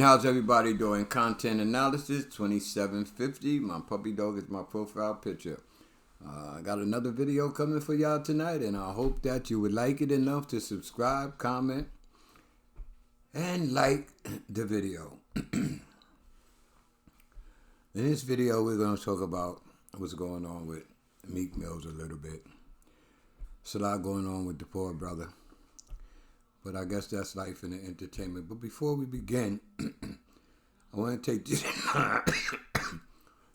And how's everybody doing? Content analysis 2750. My puppy dog is my profile picture. I got another video coming for y'all tonight, and I hope that you would like it enough to subscribe, comment, and like the video. In this video, we're going to talk about what's going on with Meek Mills a little bit. It's a lot going on with the poor brother. But I guess that's life in the entertainment. But before we begin, I want to take this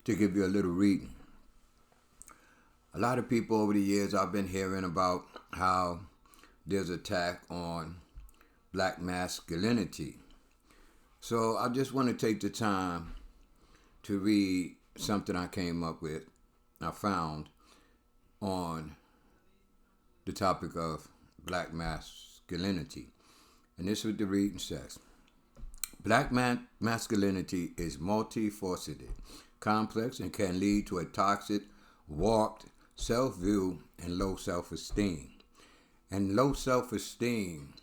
to give you a little reading. A lot of people over the years I've been hearing about how there's an attack on black masculinity. So I just want to take the time to read something I came up with, I found on the topic of black masculinity. And this is what the reading says. Black masculinity is multifaceted, complex, and can lead to a toxic, warped self-view and low self-esteem. And low self-esteem,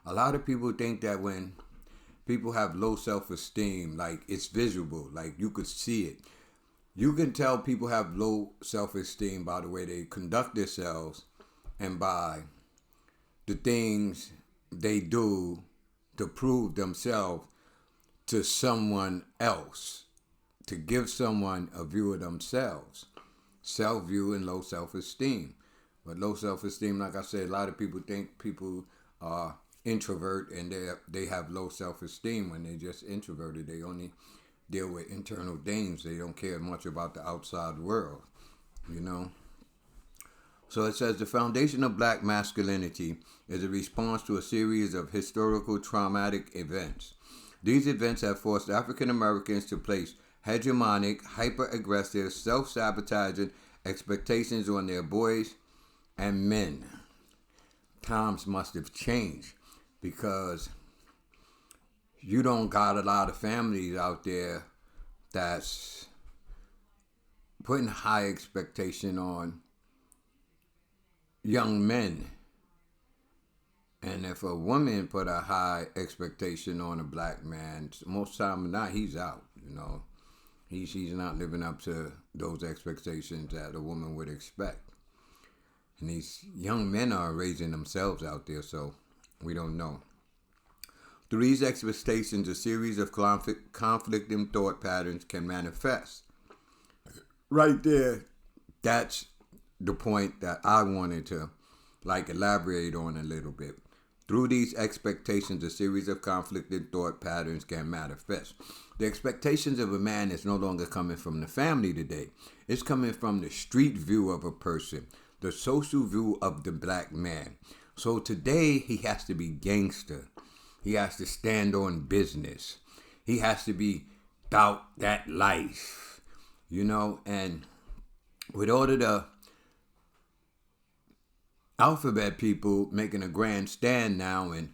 a lot of people think that when people have low self-esteem, like it's visible, like you could see it. You can tell people have low self-esteem by the way they conduct themselves and by the things they do to prove themselves to someone else, to give someone a view of themselves. Self-view and low self-esteem. But low self-esteem, like I said, a lot of people think people are introvert and they have low self-esteem when they're just introverted. They only deal with internal things. They don't care much about the outside world, you know. So it says the foundation of black masculinity is a response to a series of historical traumatic events. These events have forced African Americans to place hegemonic, hyper-aggressive, self-sabotaging expectations on their boys and men. Times must have changed because you don't got a lot of families out there that's putting high expectation on young men. And if a woman put a high expectation on a black man, most time than not, he's out, you know. He's not living up to those expectations that a woman would expect. And these young men are raising themselves out there, so we don't know. Through these expectations, a series of conflicting thought patterns can manifest. Right there, that's the point that I wanted to elaborate on a little bit. Through these expectations, a series of conflicting thought patterns can manifest. The expectations of a man is no longer coming from the family today. It's coming from the street view of a person, the social view of the black man. So today, he has to be gangster. He has to stand on business. He has to be about that life, you know. And with all of the alphabet people making a grand stand now, and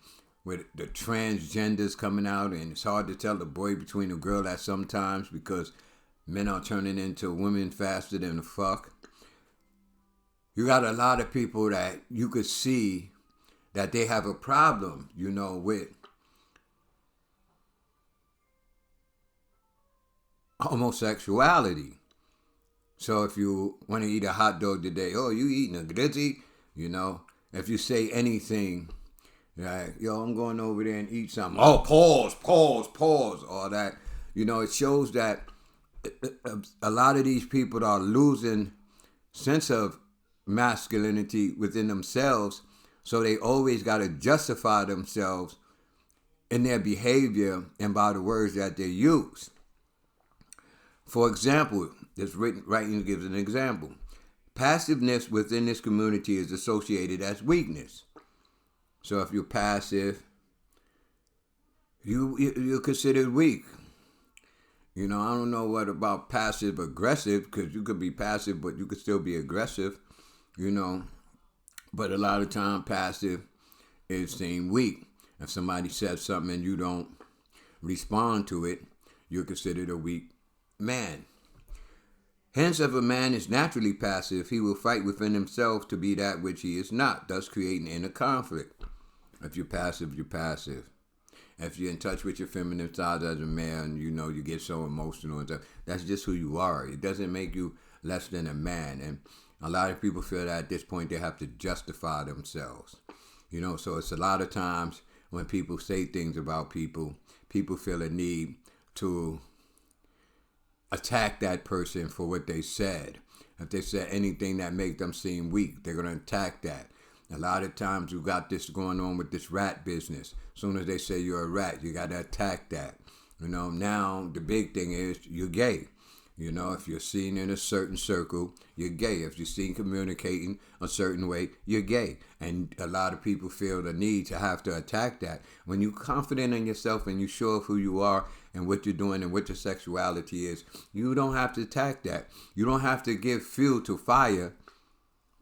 with the transgenders coming out, and it's hard to tell the boy between a girl at sometimes because men are turning into women faster than the fuck. You got a lot of people that you could see that they have a problem, you know, with homosexuality. So if you want to eat a hot dog today, oh, you eating a glizzy? You know, if you say anything, like, yo, I'm going over there and eat something. Oh, pause, all that. You know, it shows that a lot of these people are losing sense of masculinity within themselves. So they always got to justify themselves in their behavior and by the words that they use. For example, this writing gives an example. Passiveness within this community is associated as weakness. So if you're passive, you're considered weak. You know, I don't know what about passive aggressive, because you could be passive, but you could still be aggressive, you know. But a lot of time passive is seen weak. If somebody says something and you don't respond to it, you're considered a weak man. Hence, if a man is naturally passive, he will fight within himself to be that which he is not, thus creating inner conflict. If you're passive, you're passive. If you're in touch with your feminine side as a man, you know, you get so emotional and stuff. That's just who you are. It doesn't make you less than a man. And a lot of people feel that at this point they have to justify themselves. You know, so it's a lot of times when people say things about people, people feel a need to attack that person for what they said. If they said anything that makes them seem weak, they're going to attack that. A lot of times you got this going on with this rat business. As soon as they say you're a rat, you got to attack that. You know, now the big thing is you're gay. You know, if you're seen in a certain circle, you're gay. If you're seen communicating a certain way, you're gay. And a lot of people feel the need to have to attack that. When you're confident in yourself and you're sure of who you are and what you're doing and what your sexuality is, you don't have to attack that. You don't have to give fuel to fire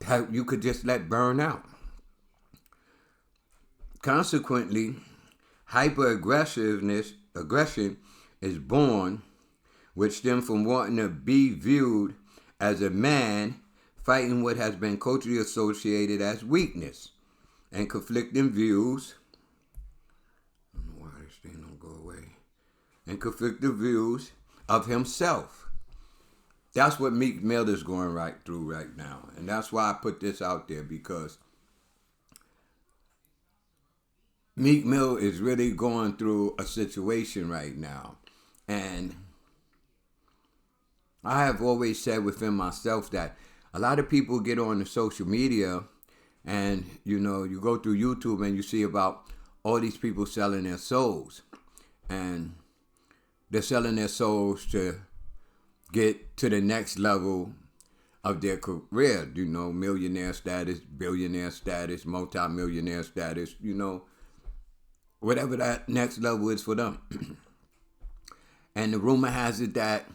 that you could just let burn out. Consequently, aggression is born, which stems from wanting to be viewed as a man fighting what has been culturally associated as weakness and conflicting views. I don't know why this thing don't go away. And conflicting views of himself. That's what Meek Mill is going right through right now. And that's why I put this out there, because Meek Mill is really going through a situation right now. And I have always said within myself that a lot of people get on the social media and, you know, you go through YouTube and you see about all these people selling their souls. And they're selling their souls to get to the next level of their career, you know, millionaire status, billionaire status, multi-millionaire status, you know, whatever that next level is for them. And the rumor has it that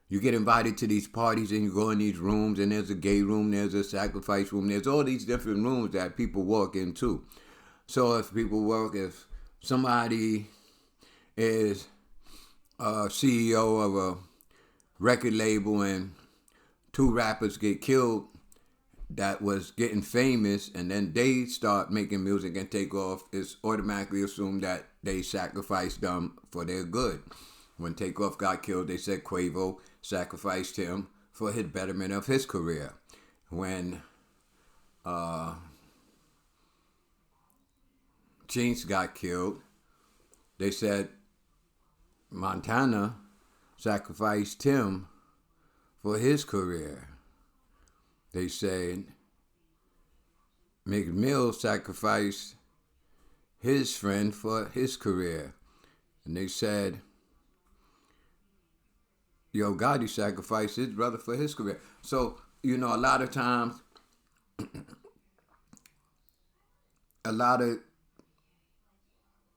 you get invited to these parties and you go in these rooms, and there's a gay room, there's a sacrifice room, there's all these different rooms that people walk into. So if somebody is a CEO of a record label and 2 rappers get killed that was getting famous, and then they start making music and take off, it's automatically assumed that they sacrificed them for their good. When Takeoff got killed, they said Quavo sacrificed him for his betterment of his career. When Jinx got killed, they said Montana sacrificed him for his career. They said Meek Mill sacrificed his friend for his career. And they said Yo Gotti sacrificed his brother for his career. So, you know, a lot of times, a lot of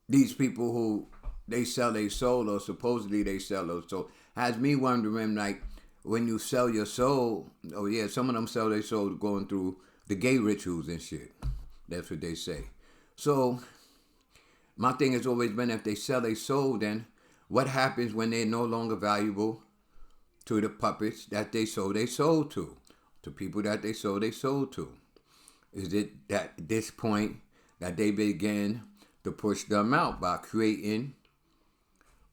these people who they sell their soul, or supposedly they sell their soul, has me wondering, like, when you sell your soul, oh yeah, some of them sell their soul going through the gay rituals and shit. That's what they say. So, my thing has always been, if they sell their soul, then what happens when they're no longer valuable to the puppets that they sold their soul to people that they sold their soul to? Is it at this point that they begin to push them out by creating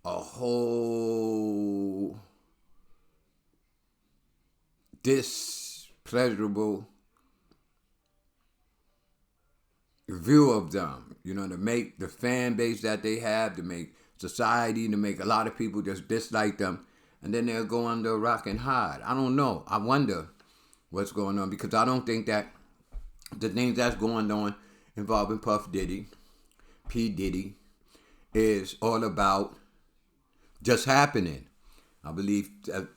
a whole displeasurable view of them, you know, to make the fan base that they have, to make society, to make a lot of people just dislike them, and then they'll go under a rock and hide. I don't know. I wonder what's going on, because I don't think that the things that's going on involving Puff Diddy, P. Diddy, is all about just happening. I believe that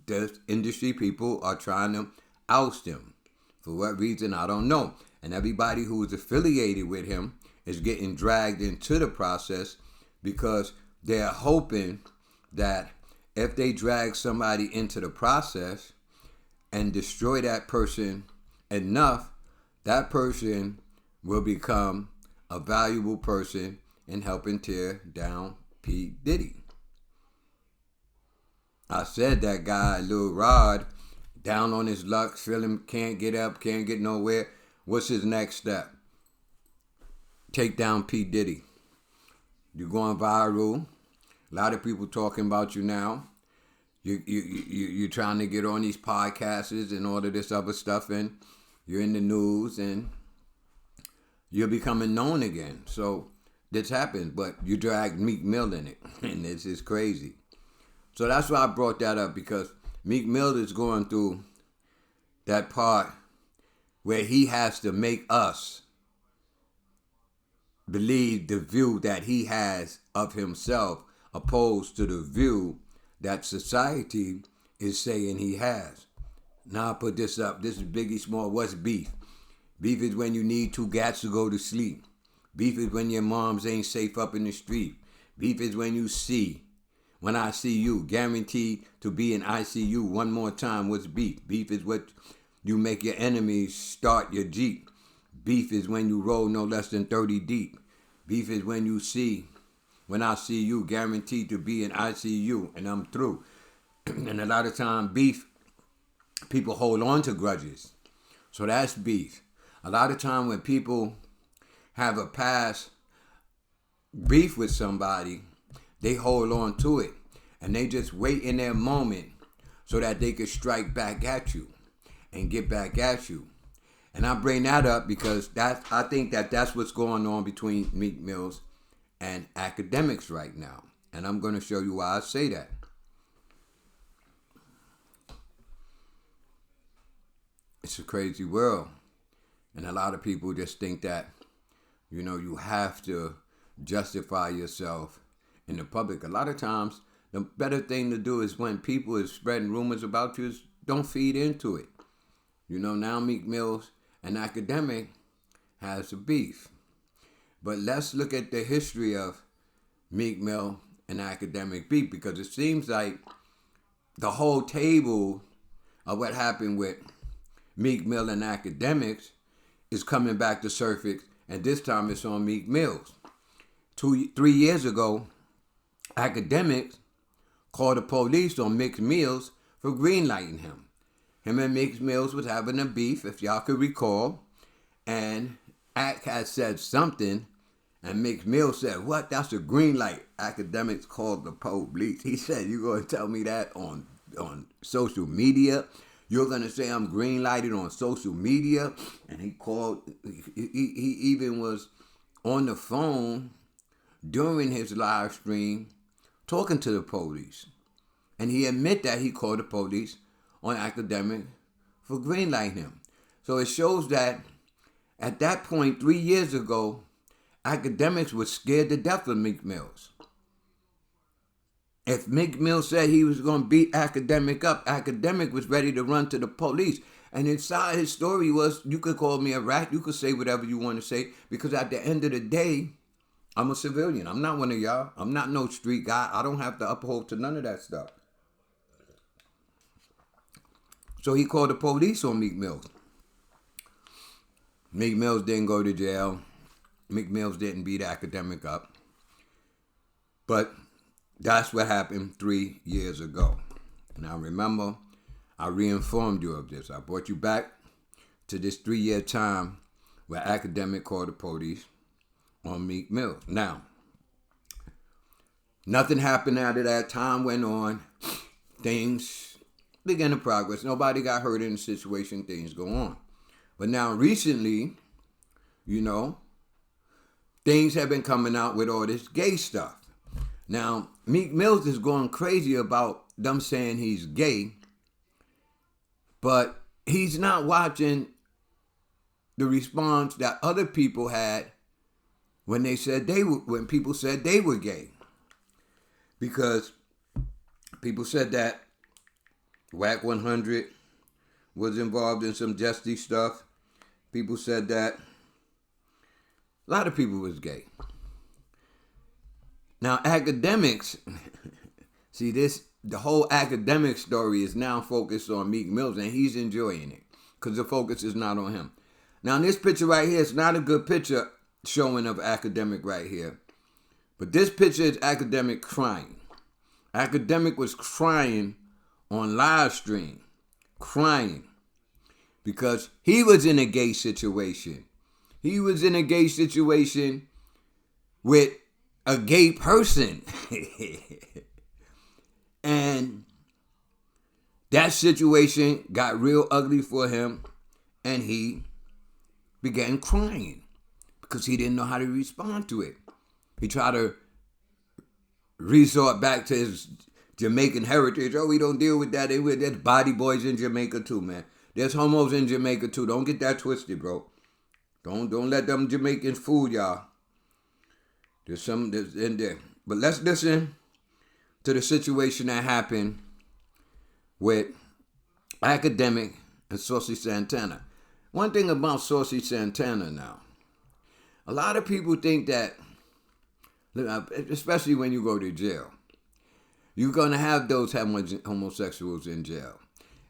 the industry people are trying to oust him. For what reason, I don't know. And everybody who is affiliated with him is getting dragged into the process, because they're hoping that if they drag somebody into the process and destroy that person enough, that person will become a valuable person in helping tear down P. Diddy. I said that guy, Lil Rod, down on his luck, feeling can't get up, can't get nowhere. What's his next step? Take down P. Diddy. You're going viral. A lot of people talking about you now. You're trying to get on these podcasts and all of this other stuff, and you're in the news, and you're becoming known again. So this happens, but you drag Meek Mill in it, and this is crazy. So that's why I brought that up, because Meek Mill is going through that part where he has to make us believe the view that he has of himself opposed to the view that society is saying he has. Now I put this up. This is Biggie Small. What's beef? Beef is when you need 2 gats to go to sleep. Beef is when your moms ain't safe up in the street. Beef is when I see you, guaranteed to be in ICU one more time. What's beef? Beef is what you make your enemies start your Jeep. Beef is when you roll no less than 30 deep. Beef is when I see you, guaranteed to be in ICU, and I'm through. And a lot of time, beef, people hold on to grudges. So that's beef. A lot of time when people have a past beef with somebody, they hold on to it. And they just wait in their moment so that they could strike back at you and get back at you. And I bring that up because I think that's what's going on between Meek Mills and AKADEMIKS right now. And I'm going to show you why I say that. It's a crazy world. And a lot of people just think that, you have to justify yourself in the public. A lot of times, the better thing to do is when people is spreading rumors about you is don't feed into it. Now Meek Mills and AKADEMIK has a beef. But let's look at the history of Meek Mill and AKADEMIK beef, because it seems like the whole table of what happened with Meek Mill and AKADEMIKS is coming back to surface, and this time it's on Meek Mills. 3 years ago, AKADEMIKS called the police on Meek Mills for greenlighting him. Him and Meek Mills was having a beef, if y'all could recall, and Ak had said something, and Meek Mills said, "What? That's a green light." AKADEMIKS called the police. He said, "You going to tell me that on social media? You're going to say I'm green lighted on social media?" And he even was on the phone during his live stream talking to the police. And he admitted that he called the police on AKADEMIK for green lighting him. So it shows that at that point, 3 years ago, AKADEMIKS was scared to death of Meek Mills. If Meek Mill said he was going to beat AKADEMIK up, AKADEMIK was ready to run to the police. And inside his story was, you could call me a rat, you could say whatever you want to say, because at the end of the day, I'm a civilian. I'm not one of y'all. I'm not no street guy. I don't have to uphold to none of that stuff. So he called the police on Meek Mills. Meek Mills didn't go to jail. Meek Mills didn't beat AKADEMIK up. But that's what happened 3 years ago. Now remember, I reinformed you of this. I brought you back to this 3-year time where AKADEMIK called the police on Meek Mills. Now, nothing happened after that. Time went on. Things began to progress. Nobody got hurt in the situation. Things go on. But now recently, things have been coming out with all this gay stuff. Now, Meek Mills is going crazy about them saying he's gay, but he's not watching the response that other people had when people said they were gay. Because people said that WAC 100 was involved in some justy stuff. People said that a lot of people was gay. Now, AKADEMIKS, see this, the whole AKADEMIK story is now focused on Meek Mills, and he's enjoying it because the focus is not on him. Now, this picture right here is not a good picture showing of AKADEMIK right here, but this picture is AKADEMIK crying. AKADEMIK was crying on live stream, crying because he was in a gay situation. He was in a gay situation with a gay person. And that situation got real ugly for him, and he began crying because he didn't know how to respond to it. He tried to resort back to his Jamaican heritage. Oh, we don't deal with that. There's body boys in Jamaica too, man. There's homos in Jamaica too. Don't get that twisted, bro. Don't let them Jamaicans fool y'all. There's some in there. But let's listen to the situation that happened with Academic and Saucy Santana. One thing about Saucy Santana now, a lot of people think that, especially when you go to jail, you're going to have those homosexuals in jail.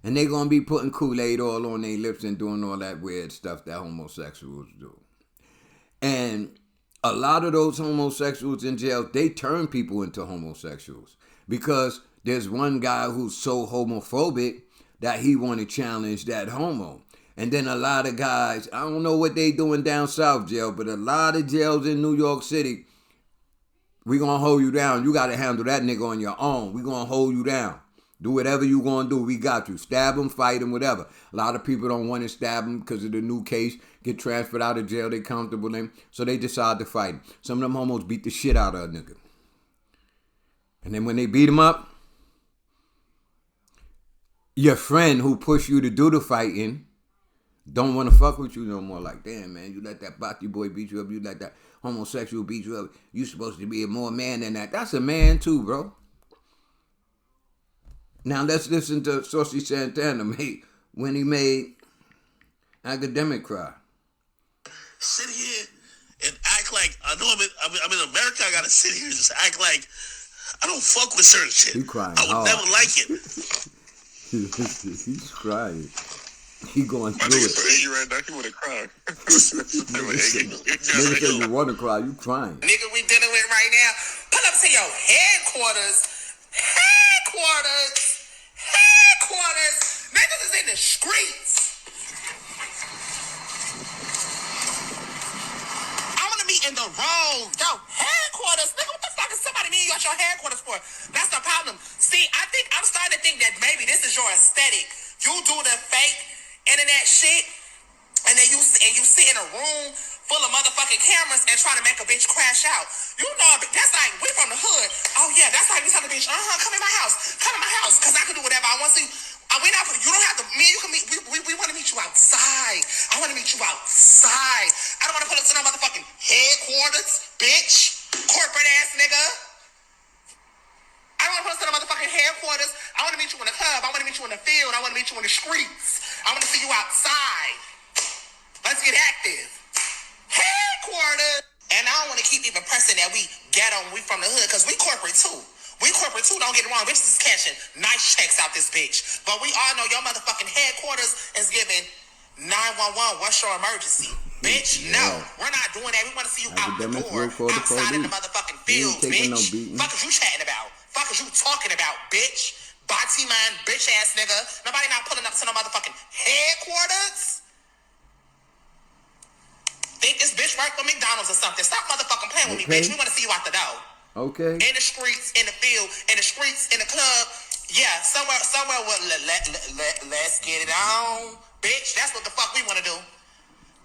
And they're going to be putting Kool-Aid all on their lips and doing all that weird stuff that homosexuals do. And a lot of those homosexuals in jail, they turn people into homosexuals. Because there's one guy who's so homophobic that he want to challenge that homo. And then a lot of guys, I don't know what they doing down south jail, but a lot of jails in New York City, we going to hold you down. You got to handle that nigga on your own. We going to hold you down. Do whatever you going to do. We got you. Stab him, fight him, whatever. A lot of people don't want to stab him because of the new case. Get transferred out of jail. They comfortable in. So they decide to fight him. Some of them homos beat the shit out of a nigga. And then when they beat him up, your friend who pushed you to do the fighting don't want to fuck with you no more. Like, damn, man, you let that body boy beat you up. You let that homosexual beat you up. You supposed to be a more man than that. That's a man too, bro. Now let's listen to Saucy Santana when he made Academic cry. Sit here and act like, I know I'm in America, I gotta sit here and just act like I don't fuck with certain shit. He crying I would hard. never like it. He's crying. He going through it. Nigga right now, he wanna cry. Nigga said you wanna cry, you crying. Nigga, we dealing with right now. Pull up to your headquarters. Niggas is in the streets. I want to be in the road. Yo, headquarters. Nigga, what the fuck is somebody mean you at your headquarters for? That's the problem. See, I'm starting to think that maybe this is your aesthetic. You do the fake internet shit, and then you sit in a room full of motherfucking cameras and try to make a bitch crash out. You know, that's like, we from the hood. Oh yeah, that's like we tell the bitch, come in my house, cause I can do whatever I want to. You don't have to, me and you can meet, we want to meet you outside. I want to meet you outside. I don't want to pull up to no motherfucking headquarters, bitch. Corporate ass nigga. I don't want to pull up to no motherfucking headquarters. I want to meet you in the club. I want to meet you in the field. I want to meet you in the streets. I want to see you outside. Let's get active. Headquarters. And I don't want to keep even pressing that we ghetto when we from the hood, because we corporate too. Don't get it wrong. Bitches is cashing nice checks out this bitch. But we all know your motherfucking headquarters is giving 911. What's your emergency? Bitch, yeah. No. We're not doing that. We want to see you out the door, outside in the motherfucking fields, bitch. Fuck is you chatting about? Fuck is you talking about, bitch? Body man, bitch ass nigga. Nobody not pulling up to no motherfucking headquarters. Think this bitch work for McDonald's or something. Stop motherfucking playing with me, bitch. We want to see you out the door. Okay. In the streets, in the field, in the streets, in the club. Yeah, somewhere. Let's get it on, bitch. That's what the fuck we want to do,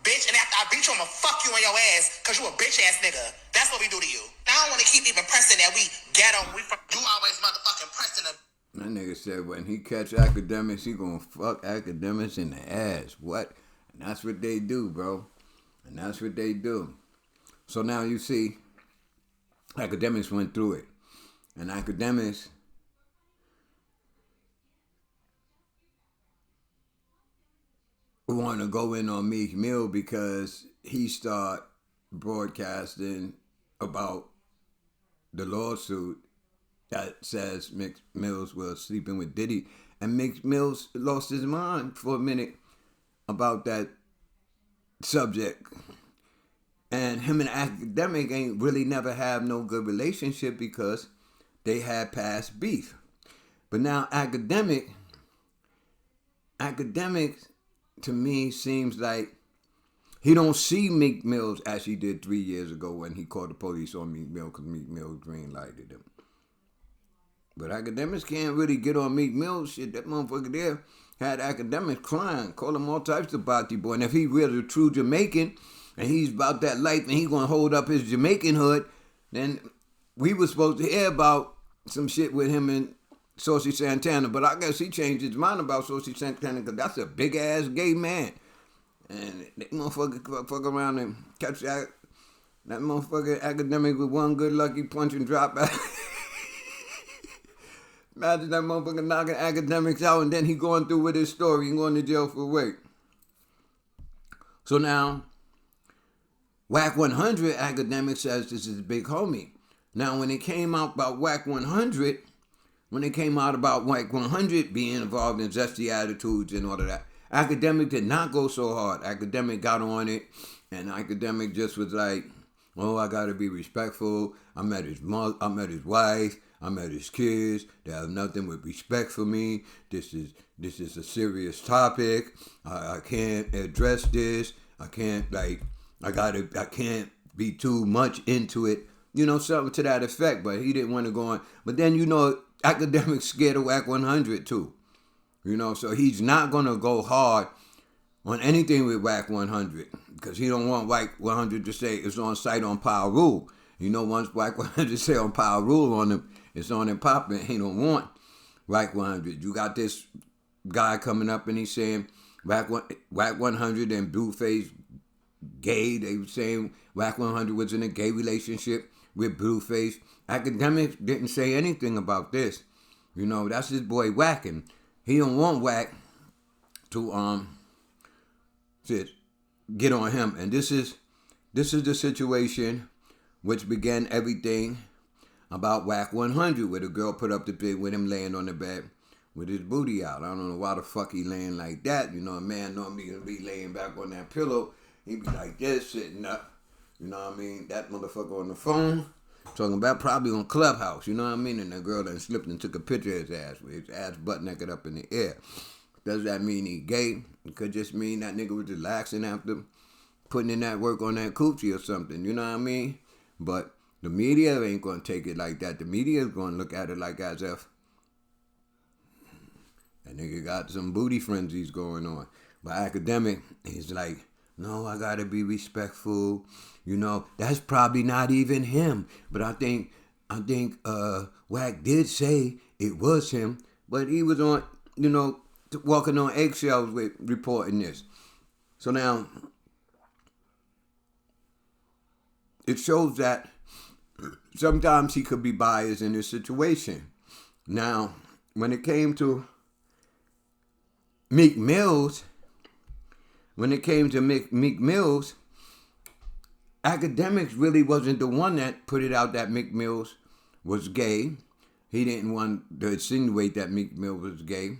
bitch. And after I beat you, I'ma fuck you on your ass, cause you a bitch ass nigga. That's what we do to you. I don't want to keep even pressing that we get on. You always motherfucking pressing the. That nigga said when he catch academics, he gonna fuck academics in the ass. What? And that's what they do, bro. And that's what they do. So now you see, academics went through it. And academics want to go in on Meek Mill because he started broadcasting about the lawsuit that says Meek Mills was sleeping with Diddy. And Meek Mills lost his mind for a minute about that subject. And him and Academic ain't really never have no good relationship because they had past beef. But now Academic to me seems like He don't see Meek Mills as he did 3 years ago when he called the police on Meek Mill because Meek Mill green-lighted him. But academics can't really get on Meek Mill shit. That motherfucker there had academics crying, calling him all types of body boy. And if he really a true Jamaican and he's about that life and he's going to hold up his Jamaican hood, then we were supposed to hear about some shit with him and Saucy Santana. But I guess he changed his mind about Saucy Santana because that's a big-ass gay man. And that motherfucker fuck around and catch that motherfucker academic with one good lucky punch and drop out. Imagine that motherfucker knocking academics out and then he going through with his story and going to jail for rape. So now, Whack 100 academic says this is a big homie. Now when it came out about Whack 100, when it came out about Whack 100 being involved in Zesty Attitudes and all of that, academic did not go so hard. Academic got on it, and academic just was like, "Oh, I gotta be respectful. I met his mother, I met his wife, I met his kids. They have nothing with respect for me. This is a serious topic. I can't address this. I can't be too much into it. You know, something to that effect." But he didn't want to go on. But then academic scared of Whack 100 too. You know, so he's not going to go hard on anything with Whack 100 because he don't want Whack 100 to say it's on site on Power Rule. You know, once Whack 100 say on Power Rule on him, it's on and popping. He don't want Whack 100. You got this guy coming up and he's saying Whack 100 and Blueface gay. They were saying Whack 100 was in a gay relationship with Blueface. Academics didn't say anything about this. You know, that's his boy Whacking. He don't want Whack to get on him. And this is the situation which began everything about Whack 100, where the girl put up the bed with him laying on the bed with his booty out. I don't know why the fuck he laying like that. You know, a man normally gonna be laying back on that pillow. He be like this, sitting up. You know what I mean? That motherfucker on the phone. Talking about probably on Clubhouse, you know what I mean? And the girl done slipped and took a picture of his ass with his ass butt naked up in the air. Does that mean he gay? It could just mean that nigga was relaxing after putting in that work on that coochie or something, you know what I mean? But the media ain't gonna take it like that. The media is gonna look at it like as if that nigga got some booty frenzies going on. But academic, he's like, no, I gotta be respectful. You know, that's probably not even him. But I think Whack did say it was him. But he was on, walking on eggshells with reporting this. So now, it shows that sometimes he could be biased in this situation. Now, when it came to Meek Mills, academics really wasn't the one that put it out that Meek Mills was gay. He didn't want to insinuate that Meek Mill was gay.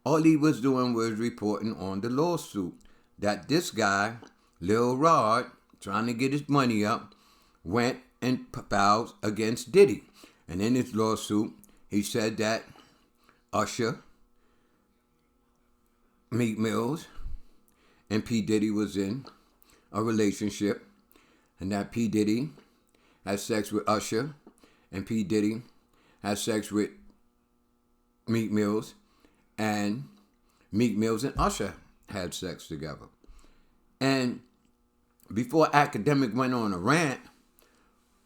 All he was doing was reporting on the lawsuit that this guy, Lil Rod, trying to get his money up, went and filed against Diddy. And in his lawsuit, he said that Usher, Meek Mills, and P. Diddy was in a relationship, and that P. Diddy had sex with Usher, and P. Diddy had sex with Meek Mills, and Meek Mills and Usher had sex together. And before Academic went on a rant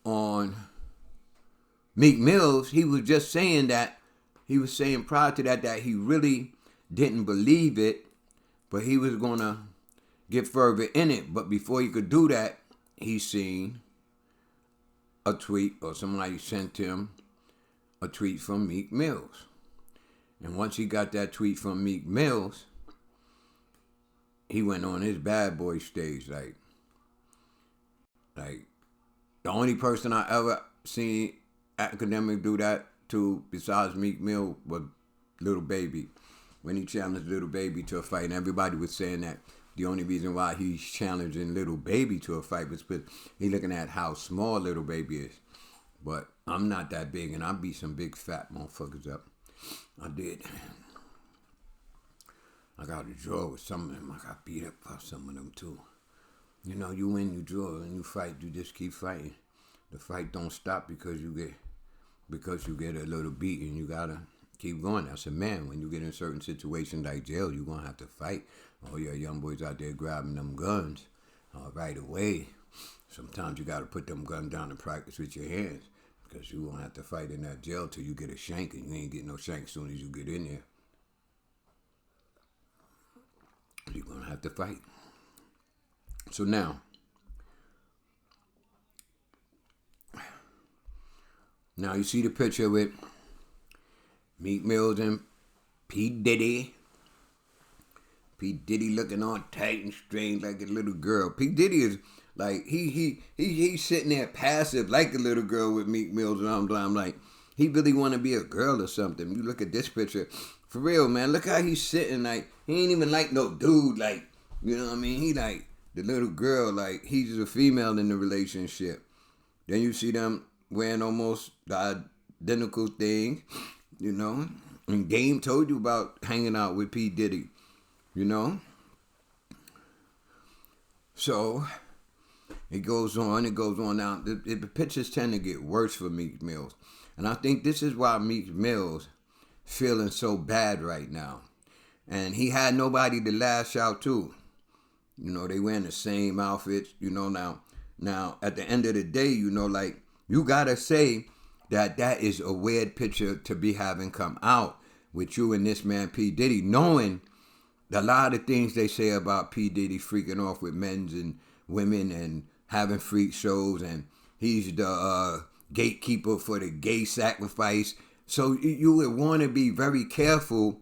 on Meek Mills, he was just saying that, he was saying prior to that he really didn't believe it, but he was going to get further in it. But before he could do that, he seen a tweet, or somebody sent him a tweet from Meek Mills. And once he got that tweet from Meek Mills, he went on his bad boy stage. Like the only person I ever seen Academic do that to besides Meek Mill was Lil Baby. When he challenged Lil Baby to a fight, and everybody was saying that the only reason why he's challenging Lil Baby to a fight was because he's looking at how small Lil Baby is. But I'm not that big, and I beat some big fat motherfuckers up. I did. I got a draw with some of them. I got beat up by some of them too. You know, you win, you draw, and you fight. You just keep fighting. The fight don't stop because you get a little beat, and you gotta keep going. That's a man. When you get in certain situations like jail, you're gonna have to fight. Oh yeah, young boys out there grabbing them guns right away. Sometimes you gotta put them guns down and practice with your hands because you gonna have to fight in that jail till you get a shank, and you ain't get no shank as soon as you get in there. You're gonna have to fight. So now you see the picture with Meek Mills and P. Diddy. P. Diddy looking all tight and strange like a little girl. P. Diddy is like, he's sitting there passive like a little girl with Meek Mills, and I'm like, he really want to be a girl or something. You look at this picture, for real, man. Look how he's sitting, like, he ain't even like no dude, like, you know what I mean? He like the little girl, like, he's a female in the relationship. Then you see them wearing almost the identical thing, you know? And Game told you about hanging out with P. Diddy, you know? So it goes on. Now, the pictures tend to get worse for Meek Mills. And I think this is why Meek Mills feeling so bad right now. And he had nobody to lash out to. You know, they wearing the same outfits, you know, now at the end of the day, you know, like, you gotta say that is a weird picture to be having come out with you and this man P. Diddy, knowing a lot of things they say about P. Diddy freaking off with men's and women and having freak shows, and he's the gatekeeper for the gay sacrifice. So you would want to be very careful,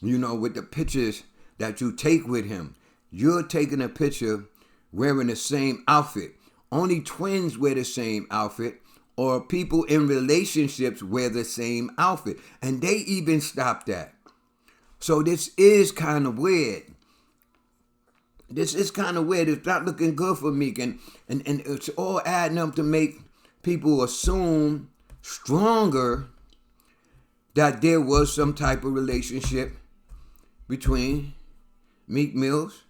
you know, with the pictures that you take with him. You're taking a picture wearing the same outfit. Only twins wear the same outfit, or people in relationships wear the same outfit. And they even stopped that. So this is kind of weird. It's not looking good for Meek. And it's all adding up to make people assume stronger that there was some type of relationship between Meek Mills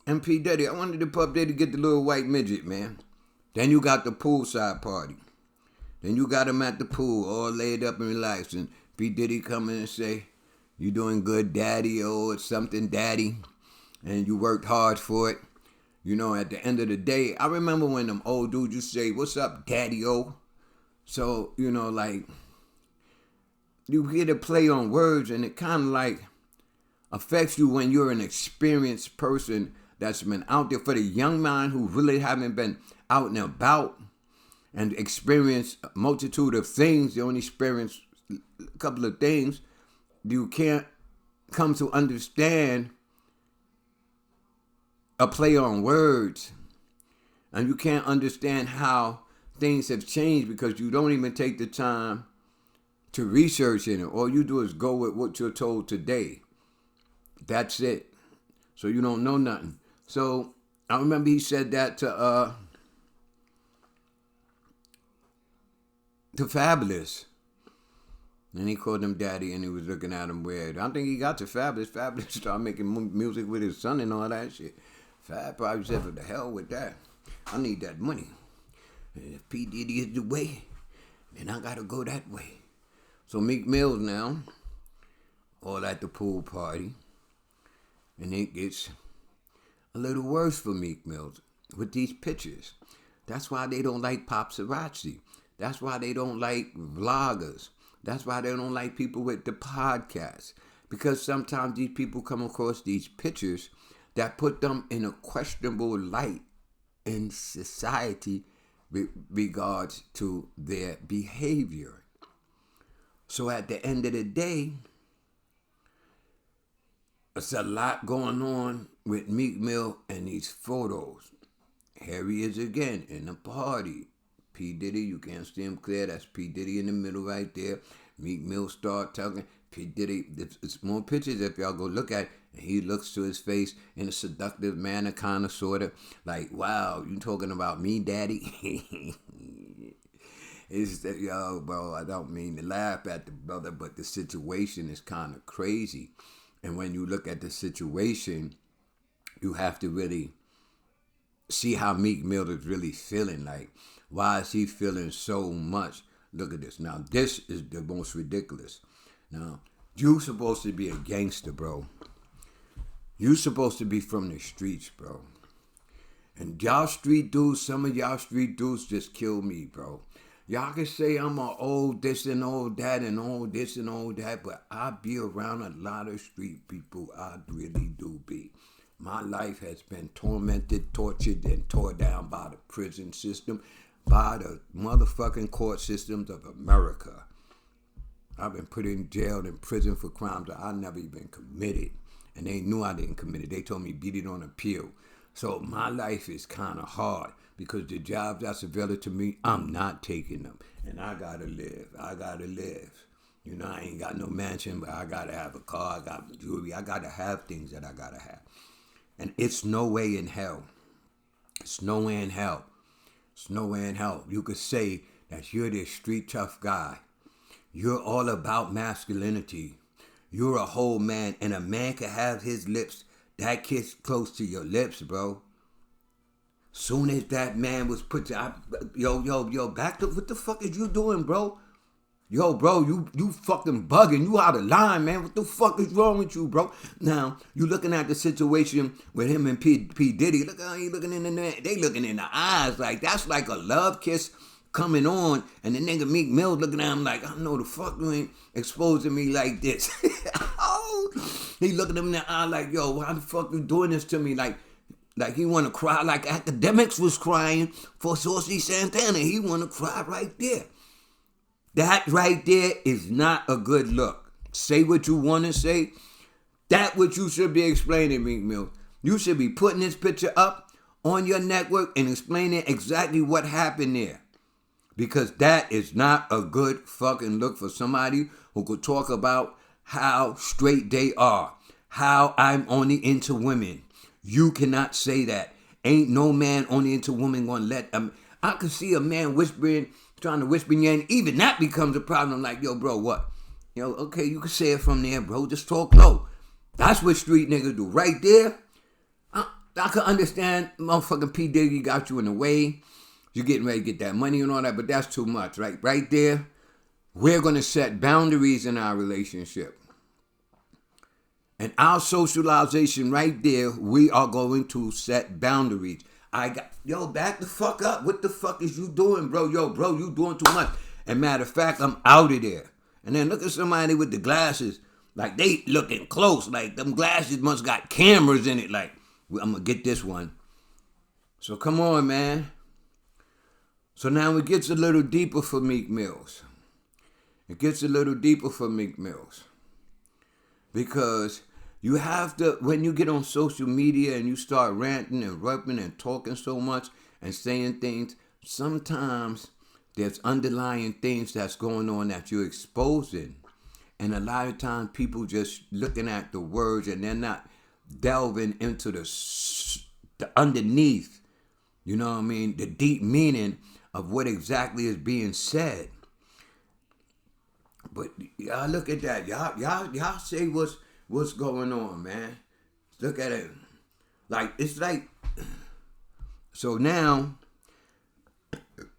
and P. Diddy. I wanted the Pup Daddy to get the little white midget, man. Then you got the poolside party. Then you got him at the pool, all laid up and relaxed. And P. Diddy come in and say, "You doing good, daddy?" Oh, it's something, daddy. And you worked hard for it. You know, at the end of the day, I remember when them old dudes used to say, "What's up, daddy-o?" So, you know, like, you get a play on words, and it kind of like affects you when you're an experienced person that's been out there. For the young man who really haven't been out and about and experienced a multitude of things, you only experience a couple of things, you can't come to understand a play on words. And you can't understand how things have changed because you don't even take the time to research in it. All you do is go with what you're told today. That's it. So you don't know nothing. So I remember he said that to Fabulous. And he called him daddy, and he was looking at him weird. I think he got to Fabulous. Fabulous started making music with his son and all that shit. Fab probably said, "For the hell with that. I need that money. And if P. Diddy is the way, then I gotta go that way." So Meek Mills now, all at the pool party. And it gets a little worse for Meek Mills with these pictures. That's why they don't like paparazzi. That's why they don't like vloggers. That's why they don't like people with the podcasts. Because sometimes these people come across these pictures that put them in a questionable light in society with regards to their behavior. So at the end of the day, it's a lot going on with Meek Mill and these photos. Here he is again in the party. P. Diddy, you can't see him clear. That's P. Diddy in the middle right there. Meek Mill start talking. P. Diddy, it's more pictures if y'all go look at it. And he looks to his face in a seductive manner, kind of, sort of. Like, wow, you talking about me, daddy? It's that, yo, bro, I don't mean to laugh at the brother, but the situation is kind of crazy. And when you look at the situation, you have to really see how Meek Mill is really feeling. Like, why is he feeling so much? Look at this. Now, this is the most ridiculous. Now, you supposed to be a gangster, bro. You supposed to be from the streets, bro. And y'all street dudes, some of y'all street dudes just kill me, bro. Y'all can say I'm a old this and old that and old this and old that, but I be around a lot of street people. I really do be. My life has been tormented, tortured, and tore down by the prison system, by the motherfucking court systems of America. I've been put in jail and prison for crimes that I never even committed. And they knew I didn't commit it. They told me beat it on appeal. So my life is kind of hard because the jobs that's available to me, I'm not taking them. And I gotta live. I gotta live. You know, I ain't got no mansion, but I gotta have a car. I got jewelry. I gotta have things that I gotta have. And it's no way in hell. It's nowhere in hell. It's nowhere in hell. You could say that you're this street tough guy. You're all about masculinity. You're a whole man, and a man can have his lips that kiss close to your lips, bro. Soon as that man was put to, yo, back to what the fuck is you doing, bro? Yo, bro, you fucking bugging. You out of line, man. What the fuck is wrong with you, bro? Now, you looking at the situation with him and P. Diddy. Look how he looking in the, they looking in the eyes. Like, that's like a love kiss coming on. And the nigga Meek Mill looking at him like, I know the fuck you ain't exposing me like this. Oh, he looking him in the eye like, yo, why the fuck you doing this to me? Like he want to cry like AKADEMIKS was crying for Saucy Santana. He want to cry right there. That right there is not a good look. Say what you want to say. That's what you should be explaining, Meek Mill. You should be putting this picture up on your network and explaining exactly what happened there. Because that is not a good fucking look for somebody who could talk about how straight they are. How I'm only into women. You cannot say that. Ain't no man only into women gonna let... I could see a man whispering, trying to whisper in your ear, and even that becomes a problem. Like, yo, bro, what? Yo, okay, you can say it from there, bro. Just talk low. That's what street niggas do. Right there, I can understand motherfucking P. Diddy got you in the way. You're getting ready to get that money and all that, but that's too much, right? Right there, we're going to set boundaries in our relationship. And our socialization right there, we are going to set boundaries. Yo, back the fuck up. What the fuck is you doing, bro? Yo, bro, you doing too much. And matter of fact, I'm out of there. And then look at somebody with the glasses. Like, they looking close. Like, them glasses must got cameras in it. Like, I'm going to get this one. So come on, man. So now it gets a little deeper for Meek Mills. It gets a little deeper for Meek Mills. Because you have to, when you get on social media and you start ranting and rapping and talking so much and saying things, sometimes there's underlying things that's going on that you're exposing. And a lot of times people just looking at the words and they're not delving into the underneath, you know what I mean, the deep meaning of what exactly is being said. But y'all look at that. Y'all say what's going on, man. Look at it. Like, it's like, so now,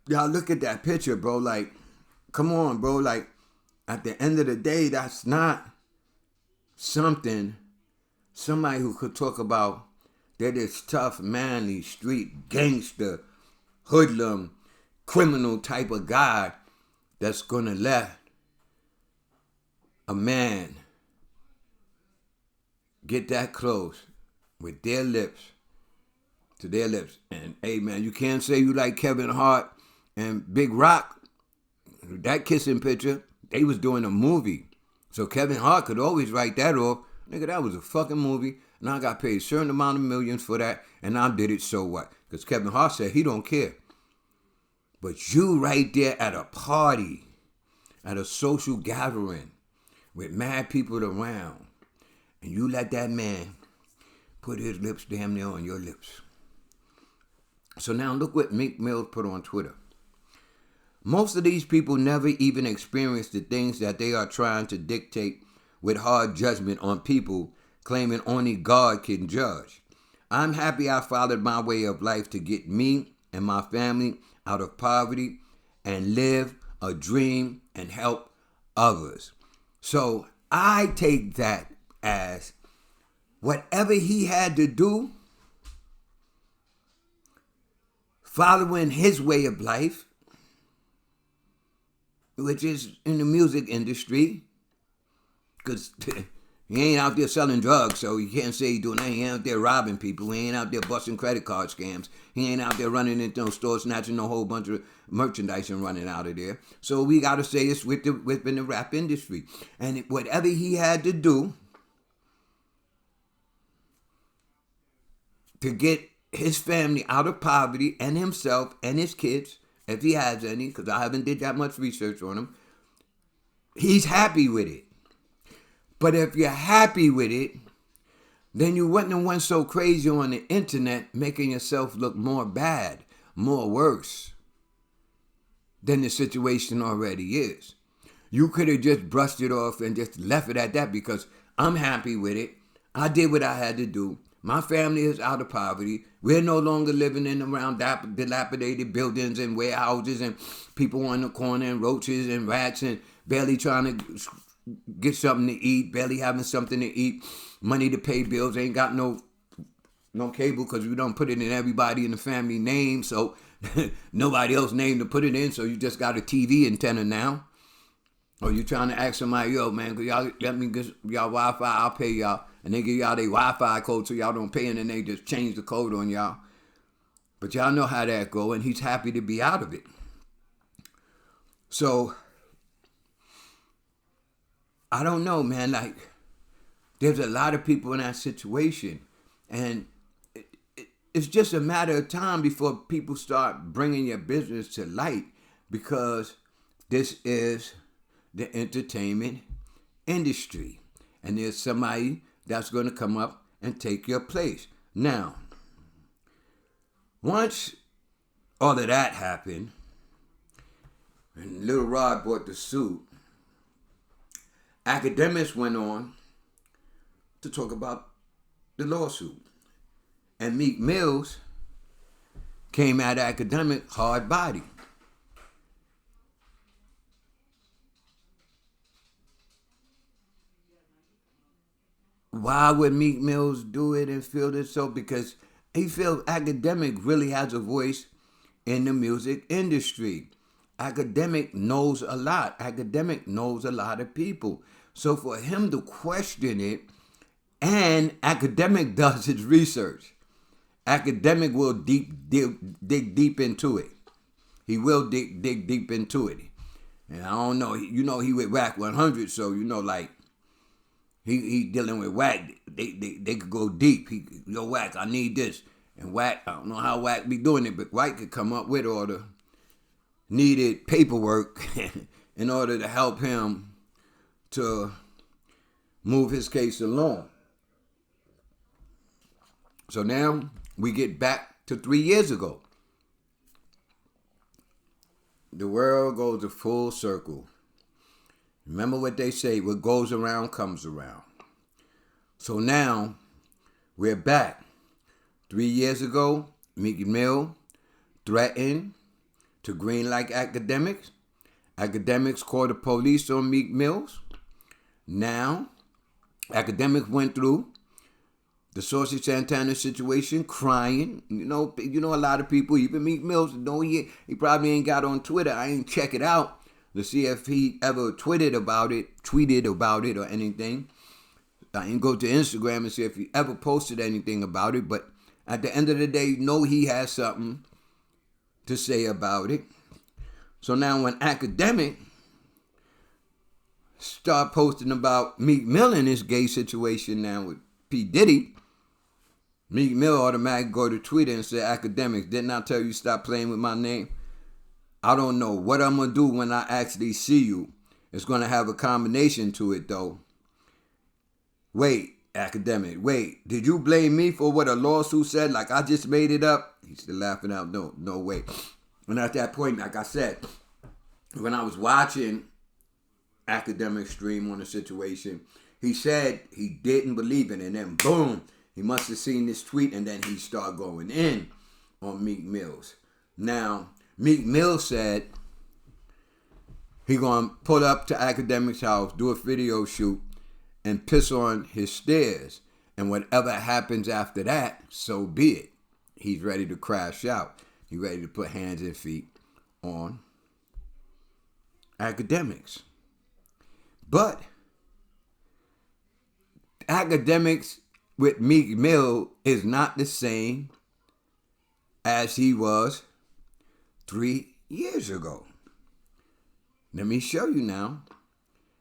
y'all look at that picture, bro. Like, come on, bro. Like, at the end of the day, that's not somebody who could talk about they're this tough, manly, street gangster, hoodlum, criminal type of guy that's gonna let a man get that close with their lips to their lips. And hey, man, you can't say you like Kevin Hart and Big Rock. That kissing picture, they was doing a movie. So Kevin Hart could always write that off. Nigga, that was a fucking movie. And I got paid a certain amount of millions for that. And I did it, so what? Because Kevin Hart said he don't care. But you right there at a party, at a social gathering, with mad people around, and you let that man put his lips damn near on your lips. So now look what Meek Mill put on Twitter. Most of these people never even experience the things that they are trying to dictate with hard judgment on people, claiming only God can judge. I'm happy I followed my way of life to get me and my family out of poverty and live a dream and help others. So I take that as whatever he had to do, following his way of life, which is in the music industry, because he ain't out there selling drugs, so you can't say he's doing that. He ain't out there robbing people. He ain't out there busting credit card scams. He ain't out there running into those stores, snatching a whole bunch of merchandise and running out of there. So we got to say it's within the rap industry. And whatever he had to do to get his family out of poverty and himself and his kids, if he has any, because I haven't did that much research on him, he's happy with it. But if you're happy with it, then you wouldn't have went so crazy on the internet making yourself look more bad, more worse than the situation already is. You could have just brushed it off and just left it at that because I'm happy with it. I did what I had to do. My family is out of poverty. We're no longer living in around dilapidated buildings and warehouses and people on the corner and roaches and rats and barely trying to get something to eat, barely having something to eat, money to pay bills, ain't got no cable because we don't put it in everybody in the family name, so nobody else name to put it in, so you just got a TV antenna now. Or you trying to ask somebody, yo, man, could y'all let me get y'all Wi-Fi, I'll pay y'all. And they give y'all their Wi-Fi code so y'all don't pay, and then they just change the code on y'all. But y'all know how that go, and he's happy to be out of it. So I don't know, man. Like, there's a lot of people in that situation. And it's just a matter of time before people start bringing your business to light, because this is the entertainment industry. And there's somebody that's going to come up and take your place. Now, once all of that happened, and Lil Rod bought the suit, AKADEMIKS went on to talk about the lawsuit. And Meek Mills came at AKADEMIKS hard body. Why would Meek Mills do it and feel this so? Because he feels AKADEMIKS really has a voice in the music industry. AKADEMIKS knows a lot. AKADEMIKS knows a lot of people. So for him to question it, and AKADEMIKS does his research. AKADEMIKS will dig deep into it. He will dig deep into it. And I don't know, you know he with Whack 100, so you know like he dealing with Whack. They could go deep. Yo, Whack, I need this. And Whack, I don't know how Whack be doing it, but Whack could come up with all the needed paperwork in order to help him to move his case along. So now we get back to 3 years ago. The world goes a full circle. Remember what they say, what goes around comes around. So now we're back. 3 years ago, Meek Mill threatened to greenlight AKADEMIKS. AKADEMIKS called the police on Meek Mills. Now, AKADEMIKS went through the Saucy Santana situation, crying. You know, a lot of people, even Meek Mills, know he probably ain't got on Twitter. I ain't check it out to see if he ever tweeted about it or anything. I ain't go to Instagram and see if he ever posted anything about it. But at the end of the day, you know he has something to say about it. So now when AKADEMIKS start posting about Meek Mill in this gay situation now with P. Diddy, Meek Mill automatically go to Twitter and say, AKADEMIKS, didn't I tell you stop playing with my name? I don't know what I'm going to do when I actually see you. It's going to have a combination to it, though. Wait, AKADEMIKS, wait, did you blame me for what a lawsuit said? Like I just made it up? He's still laughing out. No way. And at that point, like I said, when I was watching AKADEMIKS stream on the situation, he said he didn't believe it. And then boom, He must have seen this tweet and then he started going in on Meek Mills. Now, Meek Mill said he gonna pull up to Akademiks' house, do a video shoot, and piss on his stairs. And whatever happens after that, so be it. He's ready to crash out. He's ready to put hands and feet on Akademiks. But Akademiks with Meek Mill is not the same as he was 3 years ago. Let me show you now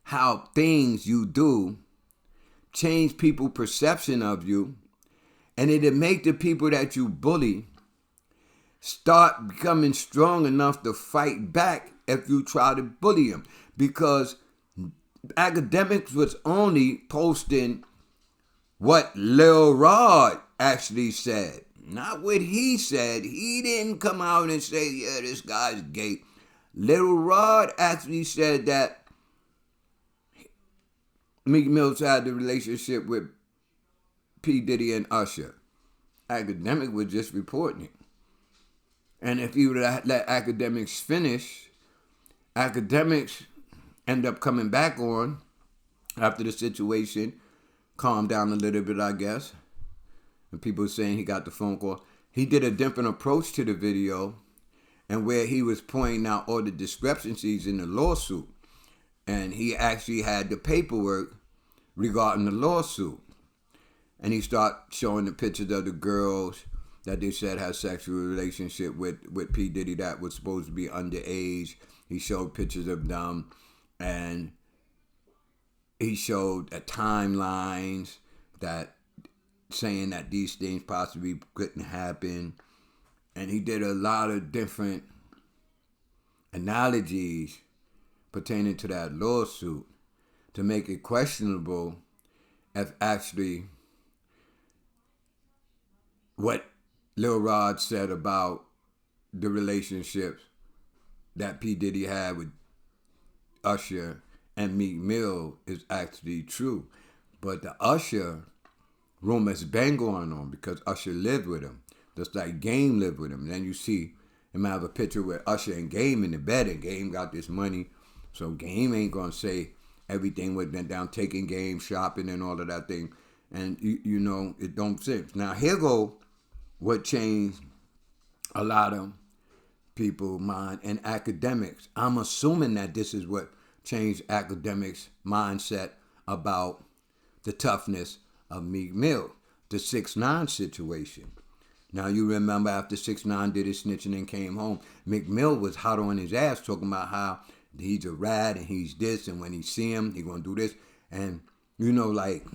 how things you do change people's perception of you, and it'll make the people that you bully start becoming strong enough to fight back if you try to bully them. Because Akademiks was only posting what Lil Rod actually said, not what he said. He didn't come out and say, yeah, this guy's gay. Lil Rod actually said that Meek Mills had the relationship with P. Diddy and Usher. Akademiks was just reporting it. And if you would have let Akademiks finish, Akademiks end up coming back on after the situation calmed down a little bit, I guess. And people saying he got the phone call. He did a different approach to the video, and where he was pointing out all the discrepancies in the lawsuit. And he actually had the paperwork regarding the lawsuit. And he started showing the pictures of the girls that they said had sexual relationship with P. Diddy that was supposed to be underage. He showed pictures of them, and he showed timelines that saying that these things possibly couldn't happen. And he did a lot of different analogies pertaining to that lawsuit to make it questionable if actually what Lil Rod said about the relationships that P. Diddy had with Usher and Meek Mill is actually true. But the Usher rumors been going on because Usher lived with him. Just like Game lived with him. And then you see him have a picture with Usher and Game in the bed, and Game got this money. So Game ain't going to say everything went down, taking Game shopping and all of that thing. And, you know, it don't sense. Now, here go what changed a lot of people's mind and Akademiks. I'm assuming that this is what changed Akademiks' mindset about the toughness of Meek Mill, the 6ix9ine situation. Now, you remember after 6ix9ine did his snitching and came home, Meek Mill was hot on his ass talking about how he's a rat and he's this, and when he see him, he gonna do this. And, you know, like,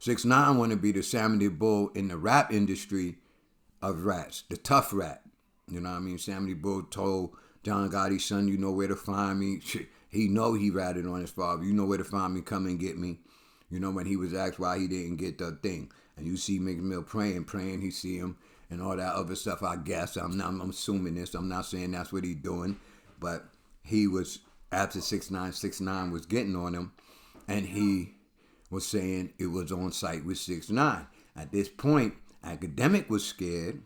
6ix9ine want to be the Sammy the Bull in the rap industry of rats, the tough rat. You know what I mean? Sammy the Bull told John Gotti's son, you know where to find me. He know he ratted on his father. You know where to find me, come and get me. You know, when he was asked why he didn't get the thing. And you see Meek Mill praying, he see him and all that other stuff, I guess. I'm assuming this. I'm not saying that's what he's doing. But he was, after 6ix9ine was getting on him, and he was saying it was on site with 6ix9ine. At this point, Akademiks was scared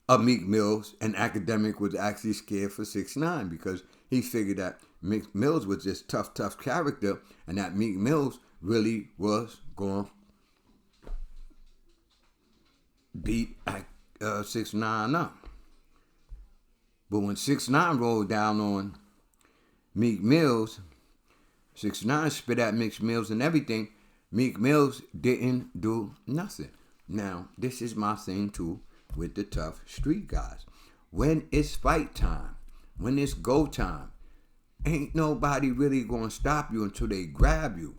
of Meek Mills, and Akademiks was actually scared for 6ix9ine because he figured that Meek Mills was this tough character, and that Meek Mills really was going to beat 6ix9ine up. But when 6ix9ine rolled down on Meek Mills, 6ix9ine spit at Meek Mills and everything. Meek Mills didn't do nothing. Now, this is my thing too with the tough street guys. When it's fight time, when it's go time, ain't nobody really gonna stop you until they grab you.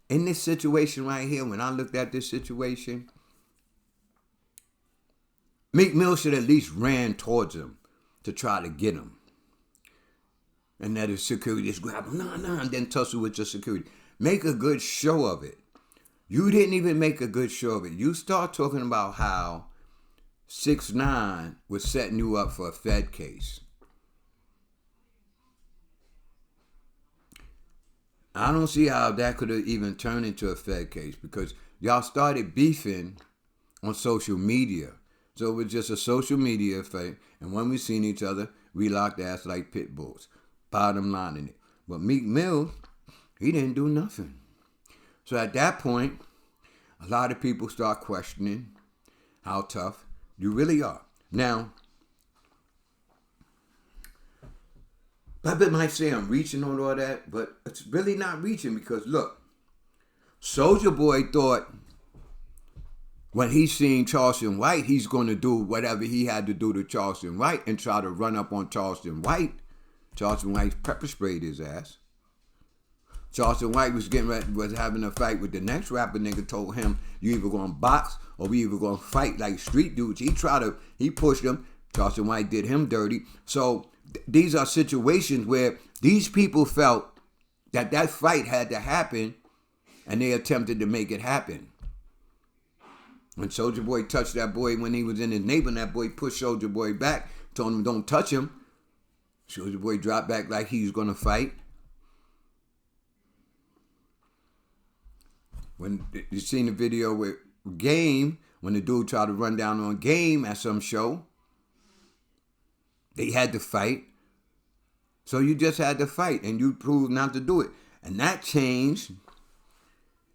In this situation right here, when I looked at this situation, Meek Mill should at least ran towards him to try to get him. And that his security just grab him, and then tussle with your security. Make a good show of it. You didn't even make a good show of it. You start talking about how 6ix9ine was setting you up for a Fed case. I don't see how that could have even turned into a Fed case because y'all started beefing on social media. So it was just a social media fight. And when we seen each other, we locked ass like pit bulls. Bottom line in it. But Meek Mill, he didn't do nothing. So at that point, a lot of people start questioning how tough you really are. Now, people might say I'm reaching on all that, but it's really not reaching because look, Soulja Boy thought when he seen Charleston White, he's going to do whatever he had to do to Charleston White and try to run up on Charleston White. Charleston White pepper sprayed his ass. Charleston White was having a fight with the next rapper. Nigga told him, you either gonna box or we either gonna fight like street dudes. He pushed him. Charleston White did him dirty. So these are situations where these people felt that fight had to happen and they attempted to make it happen. When Soulja Boy touched that boy when he was in his neighbor, and that boy pushed Soulja Boy back, told him don't touch him. Soulja Boy dropped back like he was gonna fight. When you seen the video with Game, when the dude tried to run down on Game at some show, they had to fight. So you just had to fight, and you proved not to do it. And that changed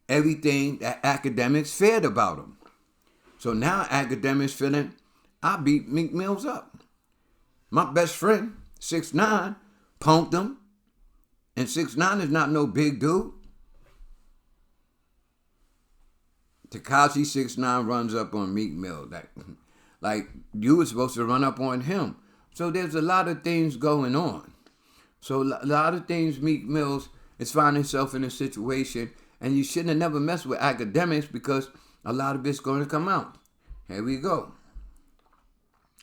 everything that Akademiks feared about him. So now Akademiks feeling, I beat Meek Mills up. My best friend, 6ix9ine, punked him. And 6ix9ine is not no big dude. Tekashi 6ix9ine runs up on Meek Mill. Like you were supposed to run up on him. So there's a lot of things going on. So a lot of things Meek Mills is finding himself in a situation, and you shouldn't have never messed with Akademiks because a lot of it's going to come out. Here we go.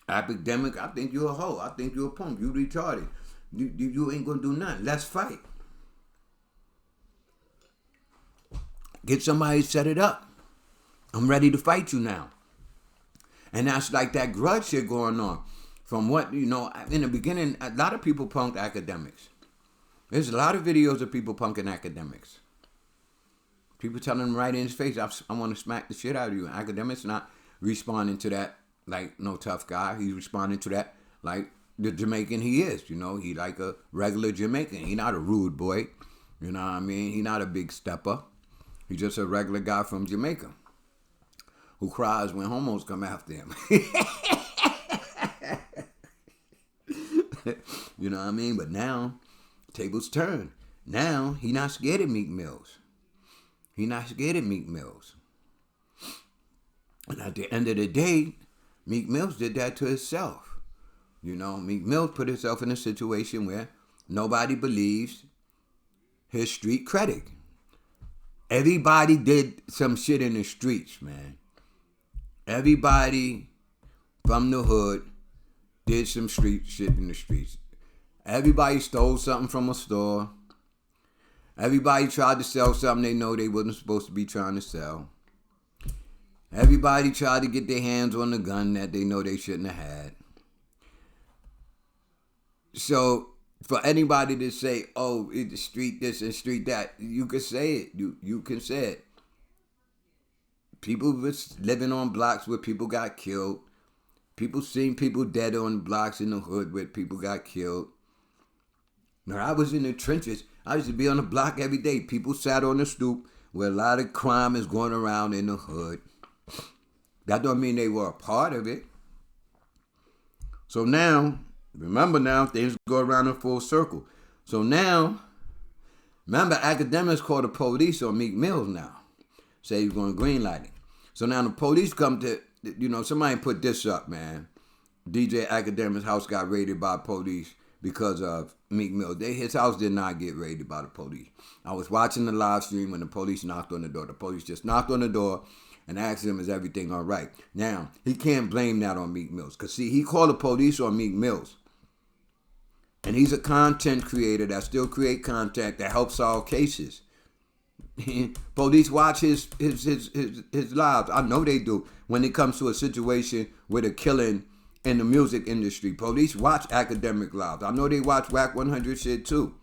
Akademiks, I think you're a hoe. I think you're a punk. You retarded. You ain't going to do nothing. Let's fight. Get somebody to set it up. I'm ready to fight you now. And that's like that grudge shit going on. From what, in the beginning, a lot of people punked Akademiks. There's a lot of videos of people punking Akademiks. People telling him right in his face, I want to smack the shit out of you. And Akademiks not responding to that like no tough guy. He's responding to that like the Jamaican he is. He like a regular Jamaican. He not a rude boy. You know what I mean? He not a big stepper. He's just a regular guy from Jamaica who cries when homos come after him. You know what I mean? But now, tables turn. Now, he not scared of Meek Mills. He not scared of Meek Mills. And at the end of the day, Meek Mills did that to himself. Meek Mills put himself in a situation where nobody believes his street critic. Everybody did some shit in the streets, man. Everybody from the hood did some street shit in the streets. Everybody stole something from a store. Everybody tried to sell something they know they wasn't supposed to be trying to sell. Everybody tried to get their hands on the gun that they know they shouldn't have had. So for anybody to say, oh, it's the street this and street that, you can say it. You can say it. People was living on blocks where people got killed. People seen people dead on blocks in the hood where people got killed. Now, I was in the trenches. I used to be on the block every day. People sat on the stoop where a lot of crime is going around in the hood. That don't mean they were a part of it. So now, remember now, things go around in full circle. So now, remember, Akademiks called the police on Meek Mills now. Say he's going to greenlight it. So now the police come to, somebody put this up, man. DJ Akademiks' house got raided by police because of Meek Mill. His house did not get raided by the police. I was watching the live stream when the police knocked on the door. The police just knocked on the door and asked him, is everything all right? Now, he can't blame that on Meek Mills. Because, see, he called the police on Meek Mills. And he's a content creator that still create content that helps solve cases. Police watch his lives. I know they do. When it comes to a situation with a killing in the music industry, police watch Akademiks lives. I know they watch Whack 100 shit too.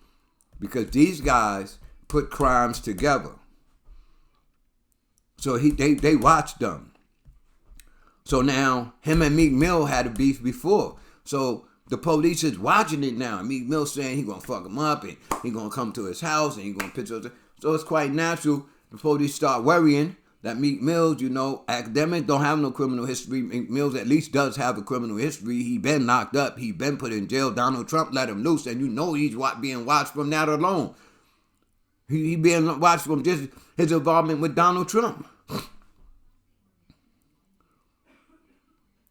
Because these guys put crimes together. So they watched them. So now him and Meek Mill had a beef before. So the police is watching it now. Meek Mill saying he gonna fuck him up and he gonna come to his house and he gonna pitch us. So it's quite natural the police start worrying that Meek Mills, academics don't have no criminal history. Meek Mills at least does have a criminal history. He been locked up. He been put in jail. Donald Trump let him loose, and he's being watched from that alone. He being watched from just his involvement with Donald Trump.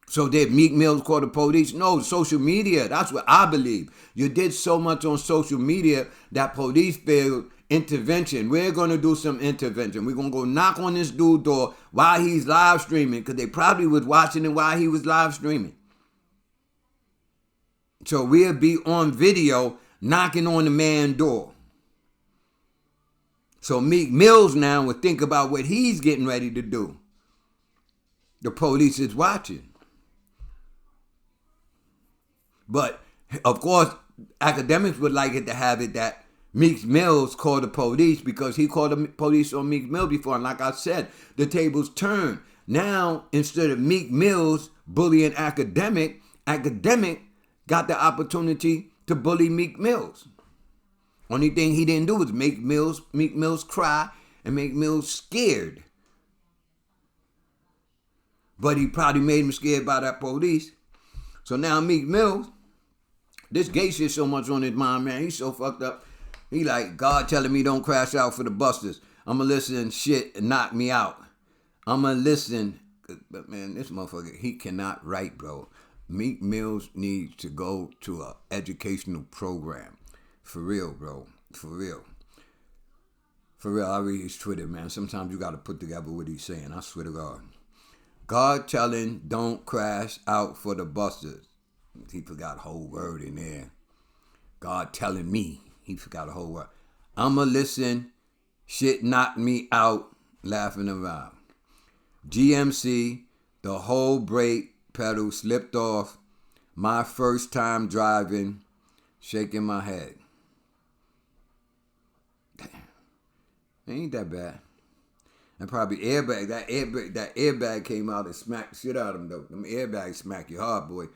So did Meek Mills call the police? No, social media. That's what I believe. You did so much on social media that police failed intervention. We're going to do some intervention. We're going to go knock on this dude's door while he's live streaming, because they probably was watching it while he was live streaming. So we'll be on video knocking on the man's door. So Meek Mills now will think about what he's getting ready to do. The police is watching. But, of course, academics would like it to have it that Meek Mills called the police, because he called the police on Meek Mill before. And like I said, the tables turned. Now, instead of Meek Mills bullying Academic got the opportunity to bully Meek Mills. Only thing he didn't do was make Meek Mills cry and make Mills scared. But he probably made him scared by that police. So now Meek Mills, this gay shit so much on his mind, man. He's so fucked up. He like, God telling me don't crash out for the busters. I'ma listen shit and knock me out. I'ma listen. But man, this motherfucker, he cannot write, bro. Meek Mills needs to go to an educational program. For real, bro. For real. For real, I read his Twitter, man. Sometimes you gotta put together what he's saying. I swear to God. God telling don't crash out for the busters. He forgot a whole word in there. God telling me. He forgot a whole word. I'ma listen. Shit knocked me out. Laughing around. GMC. The whole brake pedal slipped off. My first time driving. Shaking my head. Damn. Ain't that bad. And probably airbag. That airbag came out and smacked the shit out of him, though. Them airbags smack you hard, boy.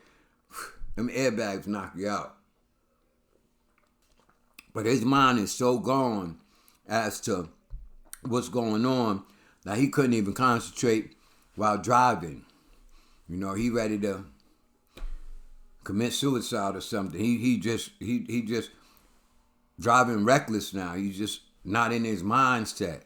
Them airbags knock you out. But his mind is so gone as to what's going on that he couldn't even concentrate while driving. He ready to commit suicide or something. He just driving reckless now. He's just not in his mindset.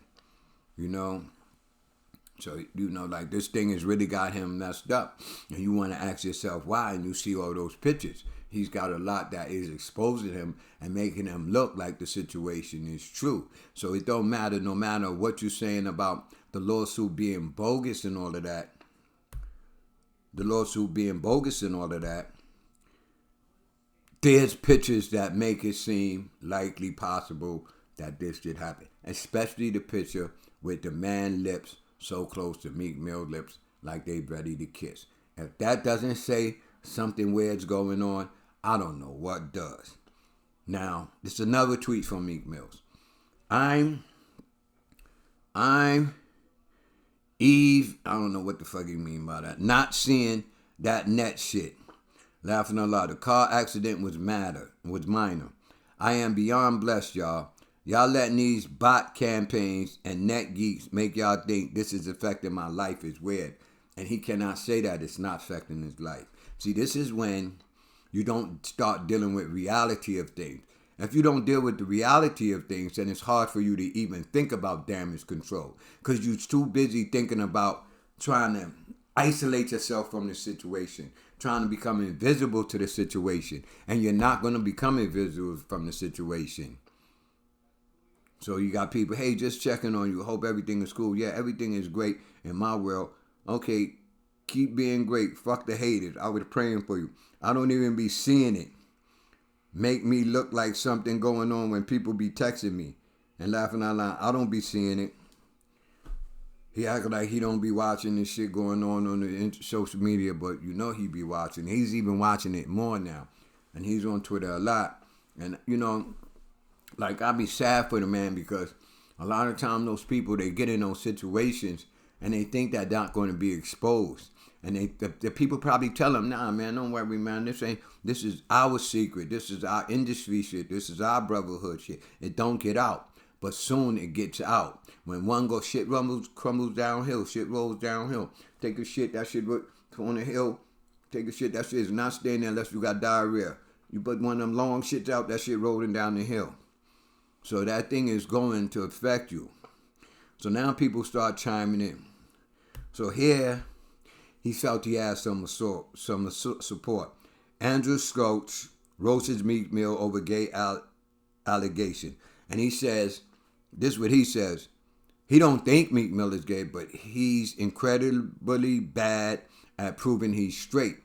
So, like this thing has really got him messed up. And you want to ask yourself why, and you see all those pictures. He's got a lot that is exposing him and making him look like the situation is true. So it don't matter, no matter what you're saying about the lawsuit being bogus and all of that. There's pictures that make it seem likely possible that this did happen. Especially the picture with the man lips so close to Meek Mill lips like they ready to kiss. If that doesn't say something weird's going on, I don't know what does. Now, this is another tweet from Meek Mills. I'm Eve, I don't know what the fuck you mean by that. Not seeing that net shit. Laughing a lot. The car accident was minor. I am beyond blessed, y'all. Y'all letting these bot campaigns and net geeks make y'all think this is affecting my life is weird. And he cannot say that it's not affecting his life. See, this is when you don't start dealing with reality of things. If you don't deal with the reality of things, then it's hard for you to even think about damage control. Because you're too busy thinking about trying to isolate yourself from the situation. Trying to become invisible to the situation. And you're not going to become invisible from the situation. So you got people, hey, just checking on you. Hope everything is cool. Yeah, everything is great in my world. Okay, keep being great. Fuck the haters. I was praying for you. I don't even be seeing it. Make me look like something going on when people be texting me and laughing out loud. I don't be seeing it. He acting like he don't be watching this shit going on the social media, but he be watching. He's even watching it more now. And he's on Twitter a lot. And, like, I be sad for the man because a lot of time those people, they get in those situations and they think that they're not going to be exposed. And the people probably tell them, nah, man, don't worry, man. This is our secret. This is our industry shit. This is our brotherhood shit. It don't get out. But soon it gets out. When one goes, shit crumbles downhill. Shit rolls downhill. Take a shit, that shit on the hill. Take a shit, that shit is not staying there unless you got diarrhea. You put one of them long shits out, that shit rolling down the hill. So that thing is going to affect you. So now people start chiming in. So here, he felt he had some support. Andrew Schultz roasts Meek Mill over gay allegation. And he says, this is what he says. He don't think Meek Mill is gay, but he's incredibly bad at proving he's straight.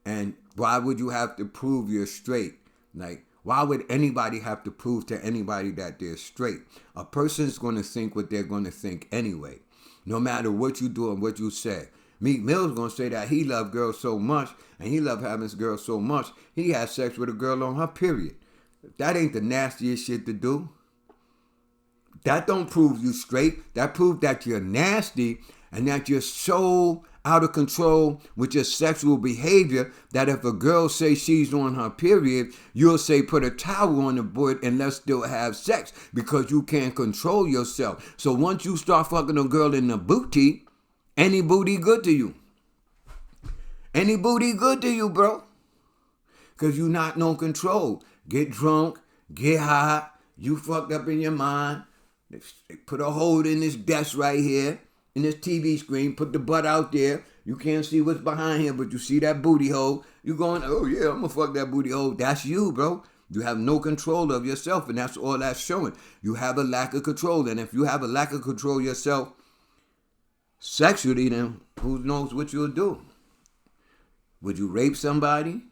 And why would you have to prove you're straight? Like, why would anybody have to prove to anybody that they're straight? A person's going to think what they're going to think anyway, no matter what you do and what you say. Meek Mill's going to say that he loved girls so much, and he loved having this girl so much, he had sex with a girl on her period. That ain't the nastiest shit to do. That don't prove you straight. That proves that you're nasty and that you're so out of control with your sexual behavior that if a girl says she's on her period, you'll say put a towel on the board and let's still have sex because you can't control yourself. So once you start fucking a girl in the booty, any booty good to you. Any booty good to you, bro. Because you not no control. Get drunk, get high, you fucked up in your mind. They put a hole in this desk right here, in this TV screen, put the butt out there. You can't see what's behind here, but you see that booty hole. You going, oh yeah, I'm gonna fuck that booty hole. That's you, bro. You have no control of yourself, and that's all that's showing. You have a lack of control, and if you have a lack of control yourself sexually, then who knows what you'll do? Would you rape somebody?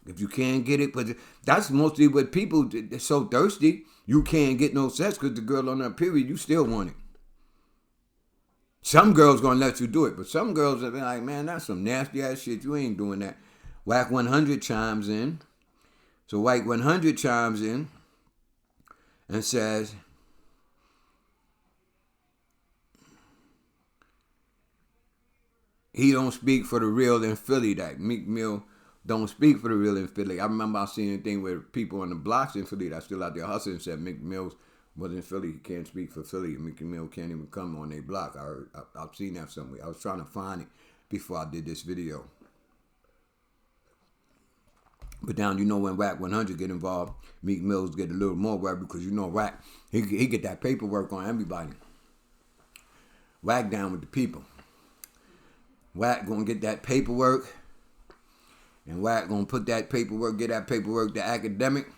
If you can't get it, but that's mostly what people, they're so thirsty, you can't get no sex because the girl on her period, you still want it. Some girls gonna let you do it, but some girls are like, man, that's some nasty ass shit. You ain't doing that. Whack 100 chimes in. So Whack 100 chimes in and says, he don't speak for the real in Philly. That Meek Mill don't speak for the real in Philly. I remember I seen a thing where people on the blocks in Philly that's still out there hustling said Meek Mill was in Philly. He can't speak for Philly. Meek Mill can't even come on their block. I've seen that somewhere. I was trying to find it before I did this video. But now, you know, when Whack 100 get involved, Meek Mills get a little more worried because, you know, Whack, he get that paperwork on everybody. Whack down with the people. Whack gonna get that paperwork, and Whack gonna put that paperwork, get that paperwork to Academic,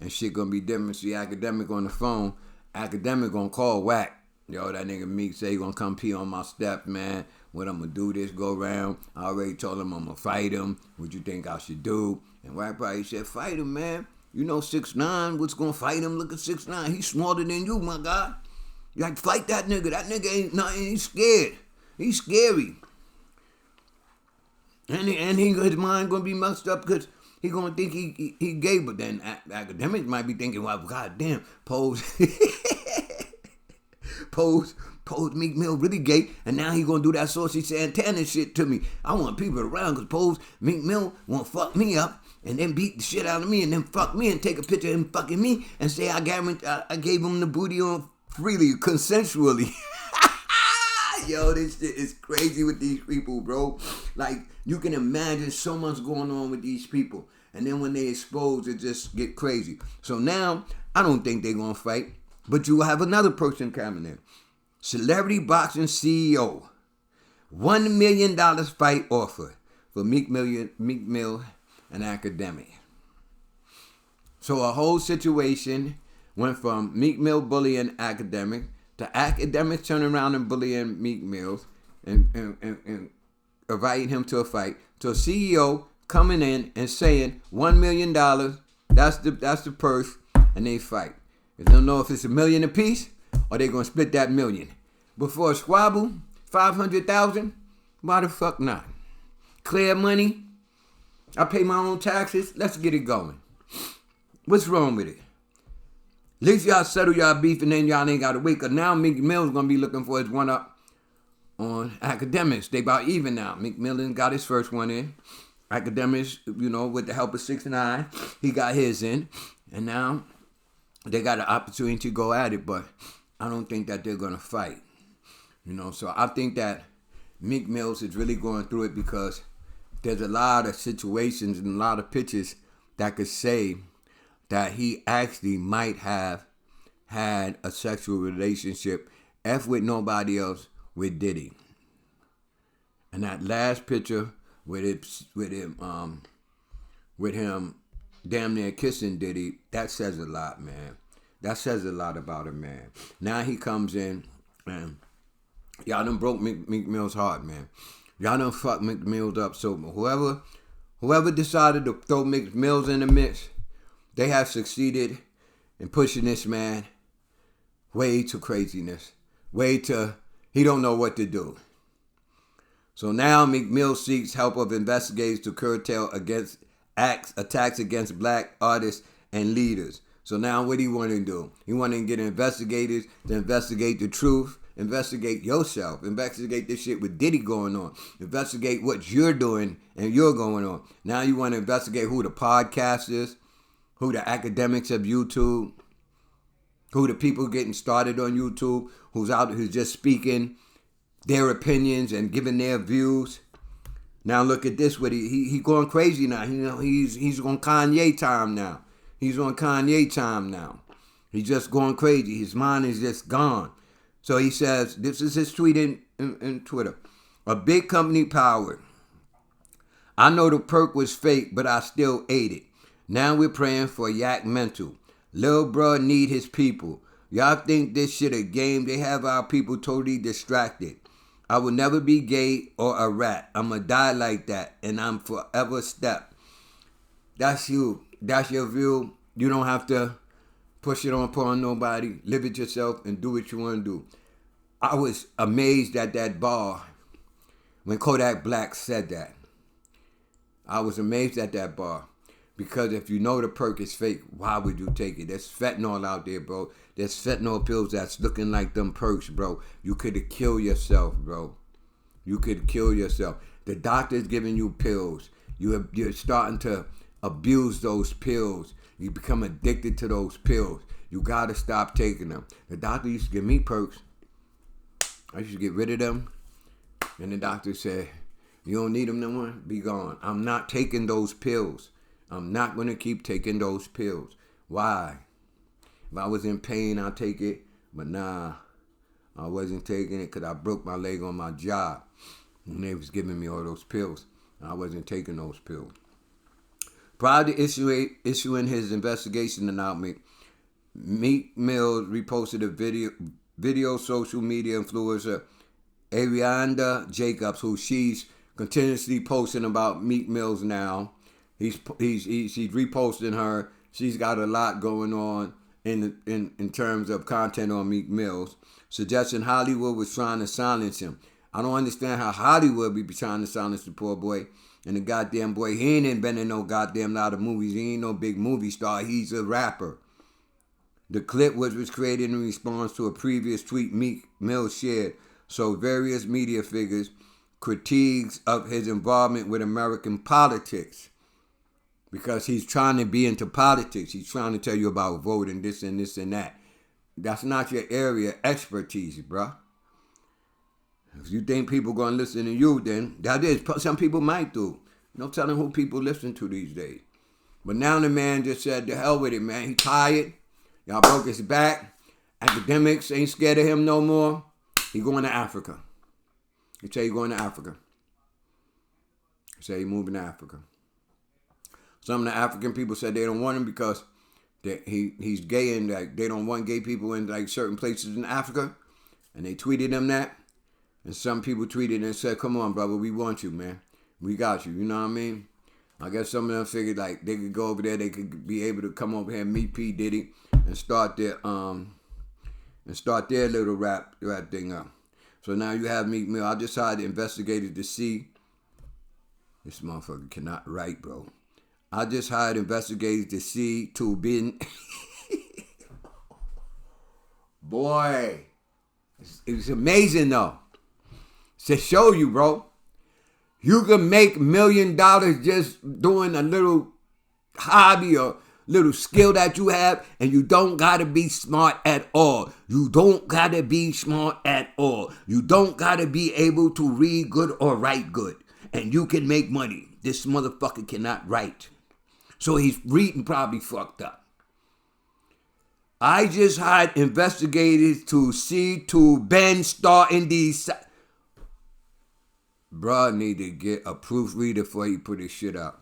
and shit gonna be different. See Academic on the phone. Academic gonna call Whack. Yo, that nigga Meek say he gonna come pee on my step, man. What I'm gonna do this go round. I already told him I'm gonna fight him. What you think I should do? And Whack probably said, fight him, man. You know 6'9", what's gonna fight him? Look at 6'9". He's smarter than you, my guy. You like, fight that nigga. That nigga ain't nothing. He's scared. He's scary. And his mind gonna be messed up because he gonna think he gay, but then Academics might be thinking, well, goddamn, Pose Meek Mill really gay, and now he gonna do that Saucy Santana shit to me. I want people around because Pose Meek Mill won't fuck me up and then beat the shit out of me and then fuck me and take a picture of him fucking me and say I gave him the booty on freely, consensually. Yo, this shit is crazy with these people, bro. Like, you can imagine so much going on with these people. And then when they expose, it just get crazy. So now, I don't think they're going to fight. But you have another person coming in. Celebrity boxing CEO. $1 million fight offer for Meek Mill and Academic. So a whole situation went from Meek Mill bullying Academic to Academic turning around and bullying Meek Mill and inviting him to a fight, to a CEO coming in and saying $1 million, that's the purse, and they fight. They don't know if it's $1 million apiece or they gonna split that $1 million. But for a squabble, $500,000, why the fuck not? Clear money, I pay my own taxes, let's get it going. What's wrong with it? At least y'all settle y'all beef and then y'all ain't got to wait. Because now Meek Mill's going to be looking for his one-up on AKADEMIKS. They about even now. Meek Mill got his first one in. AKADEMIKS, with the help of 6ix9ine, he got his in. And now they got an opportunity to go at it. But I don't think that they're going to fight. So I think that Meek Mills is really going through it because there's a lot of situations and a lot of pictures that could say that he actually might have had a sexual relationship, if with nobody else, with Diddy. And that last picture with him damn near kissing Diddy, that says a lot, man. That says a lot about him, man. Now he comes in and y'all done broke Meek Mill's heart, man. Y'all done fucked Meek Mills up. So whoever decided to throw Meek Mills in the mix, they have succeeded in pushing this man way to craziness. He don't know what to do. So now Meek Mill seeks help of investigators to curtail attacks against black artists and leaders. So now what do you want to do? You want to get investigators to investigate the truth, investigate yourself, investigate this shit with Diddy going on, investigate what you're doing and you're going on. Now you want to investigate who the podcast is, who the academics of YouTube, who the people getting started on YouTube, who's just speaking their opinions and giving their views. Now look at this, what he going crazy now. He's on Kanye time now. He's on Kanye time now. He's just going crazy. His mind is just gone. So he says, this is his tweet in Twitter. A big company powered. I know the perk was fake, but I still ate it. Now we're praying for Yak Mental. Lil bro need his people. Y'all think this shit a game? They have our people totally distracted. I will never be gay or a rat. I'ma die like that, and I'm forever stepped. That's you. That's your view. You don't have to push it upon nobody. Live it yourself and do what you want to do. I was amazed at that bar when Kodak Black said that. I was amazed at that bar. Because if you know the perk is fake, why would you take it? There's fentanyl out there, bro. There's fentanyl pills that's looking like them perks, bro. You could have killed yourself, bro. You could kill yourself. The doctor's giving you pills. You're starting to abuse those pills. You become addicted to those pills. You got to stop taking them. The doctor used to give me perks. I used to get rid of them. And the doctor said, you don't need them no more? Be gone. I'm not taking those pills. I'm not going to keep taking those pills. Why? If I was in pain, I'll take it. But nah, I wasn't taking it because I broke my leg on my job. And they was giving me all those pills. I wasn't taking those pills. Prior to issuing his investigation announcement, Meek Mill reposted a video social media influencer, Arianda Jacobs, who she's continuously posting about Meek Mills now. She's reposting her. She's got a lot going on in terms of content on Meek Mills, suggesting Hollywood was trying to silence him. I don't understand how Hollywood be trying to silence the poor boy. And the goddamn boy, he ain't inventing no goddamn lot of movies. He ain't no big movie star. He's a rapper. The clip was created in response to a previous tweet Meek Mill shared. So various media figures critiques of his involvement with American politics. Because he's trying to be into politics. He's trying to tell you about voting, this and this and that. That's not your area of expertise, bruh. If you think people going to listen to you, then that is. Some people might do. No telling who people listen to these days. But now the man just said, the hell with it, man. He tired. Y'all broke his back. Academics ain't scared of him no more. He going to Africa. He say he going to Africa. He say he moving to Africa. Some of the African people said they don't want him because he's gay and like they don't want gay people in like certain places in Africa. And they tweeted him that. And some people tweeted and said, come on, brother, we want you, man. We got you. You know what I mean? I guess some of them figured like they could go over there, they could be able to come over here and meet P. Diddy and start their little rap thing up. So now you have Meek Mill. I just hired investigators to see. This motherfucker cannot write, bro. I just hired investigators to see to be Boy, it's amazing though. To show you, bro. You can make $1 million just doing a little hobby or little skill that you have, and you don't gotta be smart at all. You don't gotta be smart at all. You don't gotta be able to read good or write good. And you can make money. This motherfucker cannot write. So he's reading probably fucked up. I just hired investigators to see to Ben starting these. Bruh need to get a proofreader before he put his shit out.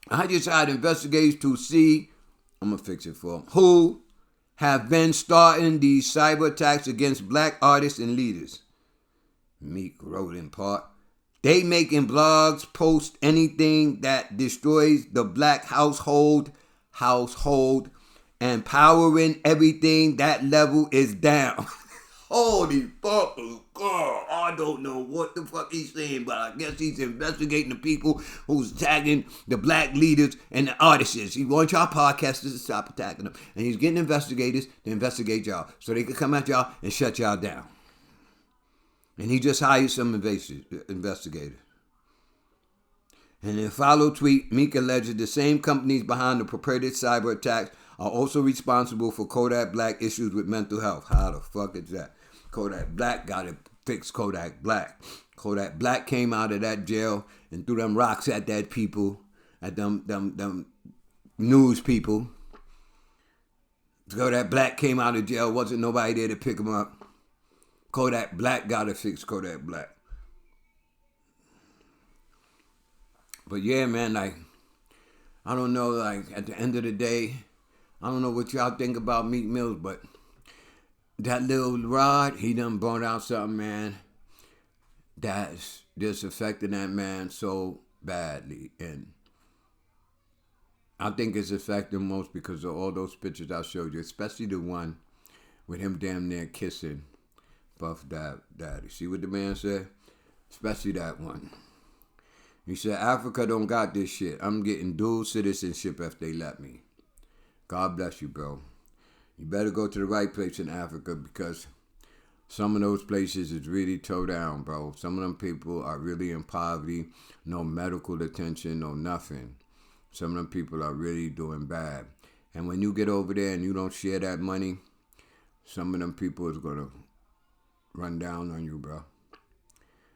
I just hired investigators to see, I'm going to fix it for him, who have been starting these cyber attacks against black artists and leaders. Meek wrote in part, they making blogs, post anything that destroys the black household, and powering everything that level is down. Holy fucking God. I don't know what the fuck he's saying, but I guess he's investigating the people who's attacking the black leaders and the artists. He wants y'all podcasters to stop attacking them. And he's getting investigators to investigate y'all so they can come at y'all and shut y'all down. And he just hired some investigators. And in a follow tweet, Meek alleged the same companies behind the purported cyber attacks are also responsible for Kodak Black issues with mental health. How the fuck is that? Kodak Black got to fix Kodak Black. Kodak Black came out of that jail and threw them rocks at that people, at them news people. Kodak Black came out of jail, wasn't nobody there to pick him up. Kodak Black got to fix Kodak Black. But yeah, man, like, I don't know, like, at the end of the day, I don't know what y'all think about Meek Mills, but that little rod, he done brought out something, man, that's just affecting that man so badly. And I think it's affecting most because of all those pictures I showed you, especially the one with him damn near kissing Puff Daddy. See what the man said? Especially that one. He said, Africa don't got this shit. I'm getting dual citizenship if they let me. God bless you, bro. You better go to the right place in Africa because some of those places is really toe down, bro. Some of them people are really in poverty, no medical attention, no nothing. Some of them people are really doing bad. And when you get over there and you don't share that money, some of them people is going to run down on you, bro.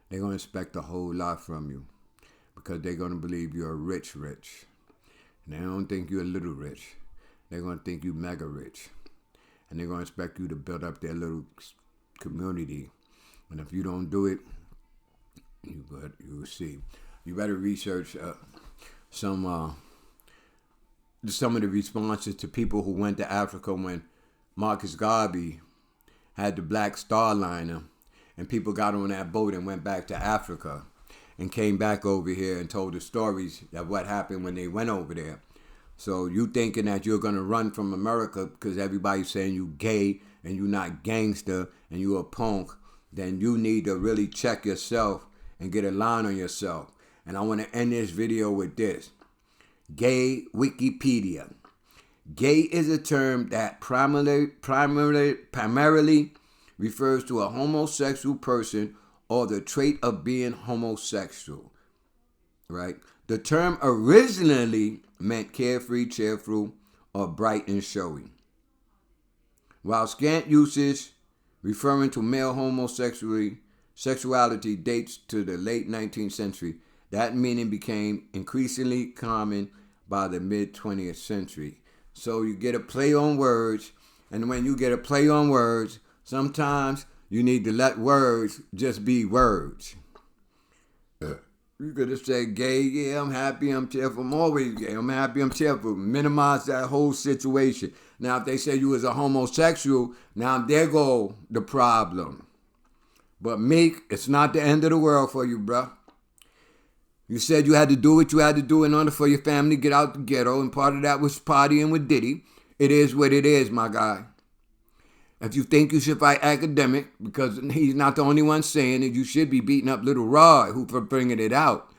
They're going to expect a whole lot from you because they're going to believe you're rich. And they don't think you're a little rich. They're going to think you mega rich. And they're going to expect you to build up their little community. And if you don't do it, you'll see. You better research some of the responses to people who went to Africa when Marcus Garvey had the Black Star Liner. And people got on that boat and went back to Africa and came back over here and told the stories of what happened when they went over there. So you thinking that you're going to run from America because everybody's saying you gay and you not gangster and you a punk, then you need to really check yourself and get a line on yourself. And I want to end this video with this. Gay Wikipedia. Gay is a term that primarily refers to a homosexual person or the trait of being homosexual, right? The term originally meant carefree, cheerful, or bright and showy. While scant usage referring to male sexuality dates to the late 19th century, that meaning became increasingly common by the mid-20th century. So you get a play on words, and when you get a play on words, sometimes you need to let words just be words. You could have said gay, yeah, I'm happy, I'm cheerful, I'm always gay, I'm happy, I'm cheerful. Minimize that whole situation. Now, if they say you was a homosexual, now there go the problem. But Meek, it's not the end of the world for you, bruh. You said you had to do what you had to do in order for your family to get out the ghetto, and part of that was partying with Diddy. It is what it is, my guy. If you think you should fight Academic, because he's not the only one saying it, you should be beating up Little Rod, who for bringing it out.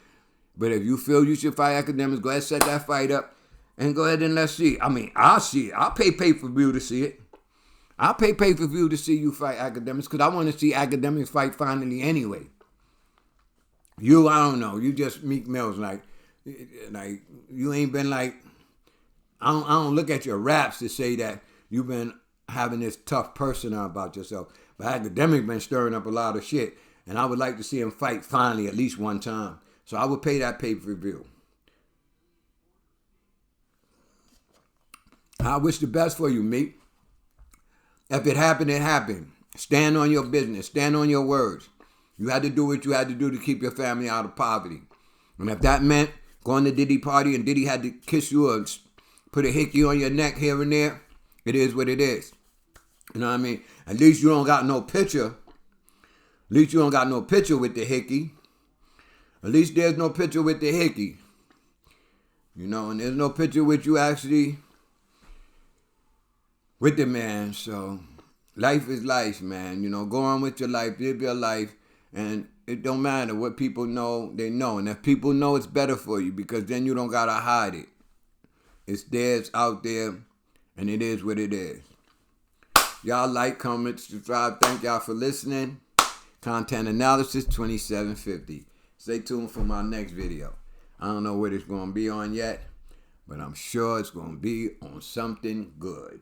But if you feel you should fight Academics, go ahead and set that fight up, and go ahead and let's see. I mean, I'll see it. I'll pay for you to see it. I'll pay pay-per-view to see you fight Academics because I want to see Academics fight finally anyway. You, I don't know. You just Meek Mill's like you ain't been like. I don't look at your raps to say that you've been having this tough persona about yourself. But Academic been stirring up a lot of shit, and I would like to see him fight finally at least one time. So I would pay that pay-per-view. I wish the best for you, Meek. If it happened, it happened. Stand on your business. Stand on your words. You had to do what you had to do to keep your family out of poverty. And if that meant going to Diddy party and Diddy had to kiss you or put a hickey on your neck here and there, it is what it is. You know what I mean? At least you don't got no picture. At least you don't got no picture with the hickey. At least there's no picture with the hickey. You know, and there's no picture with you actually with the man. So life is life, man. You know, go on with your life, live your life, and it don't matter what people know, they know. And if people know, it's better for you because then you don't gotta hide it. It's there, it's out there, and it is what it is. Y'all like, comment, subscribe. Thank y'all for listening. Content Analysis 2750. Stay tuned for my next video. I don't know what it's going to be on yet, but I'm sure it's going to be on something good.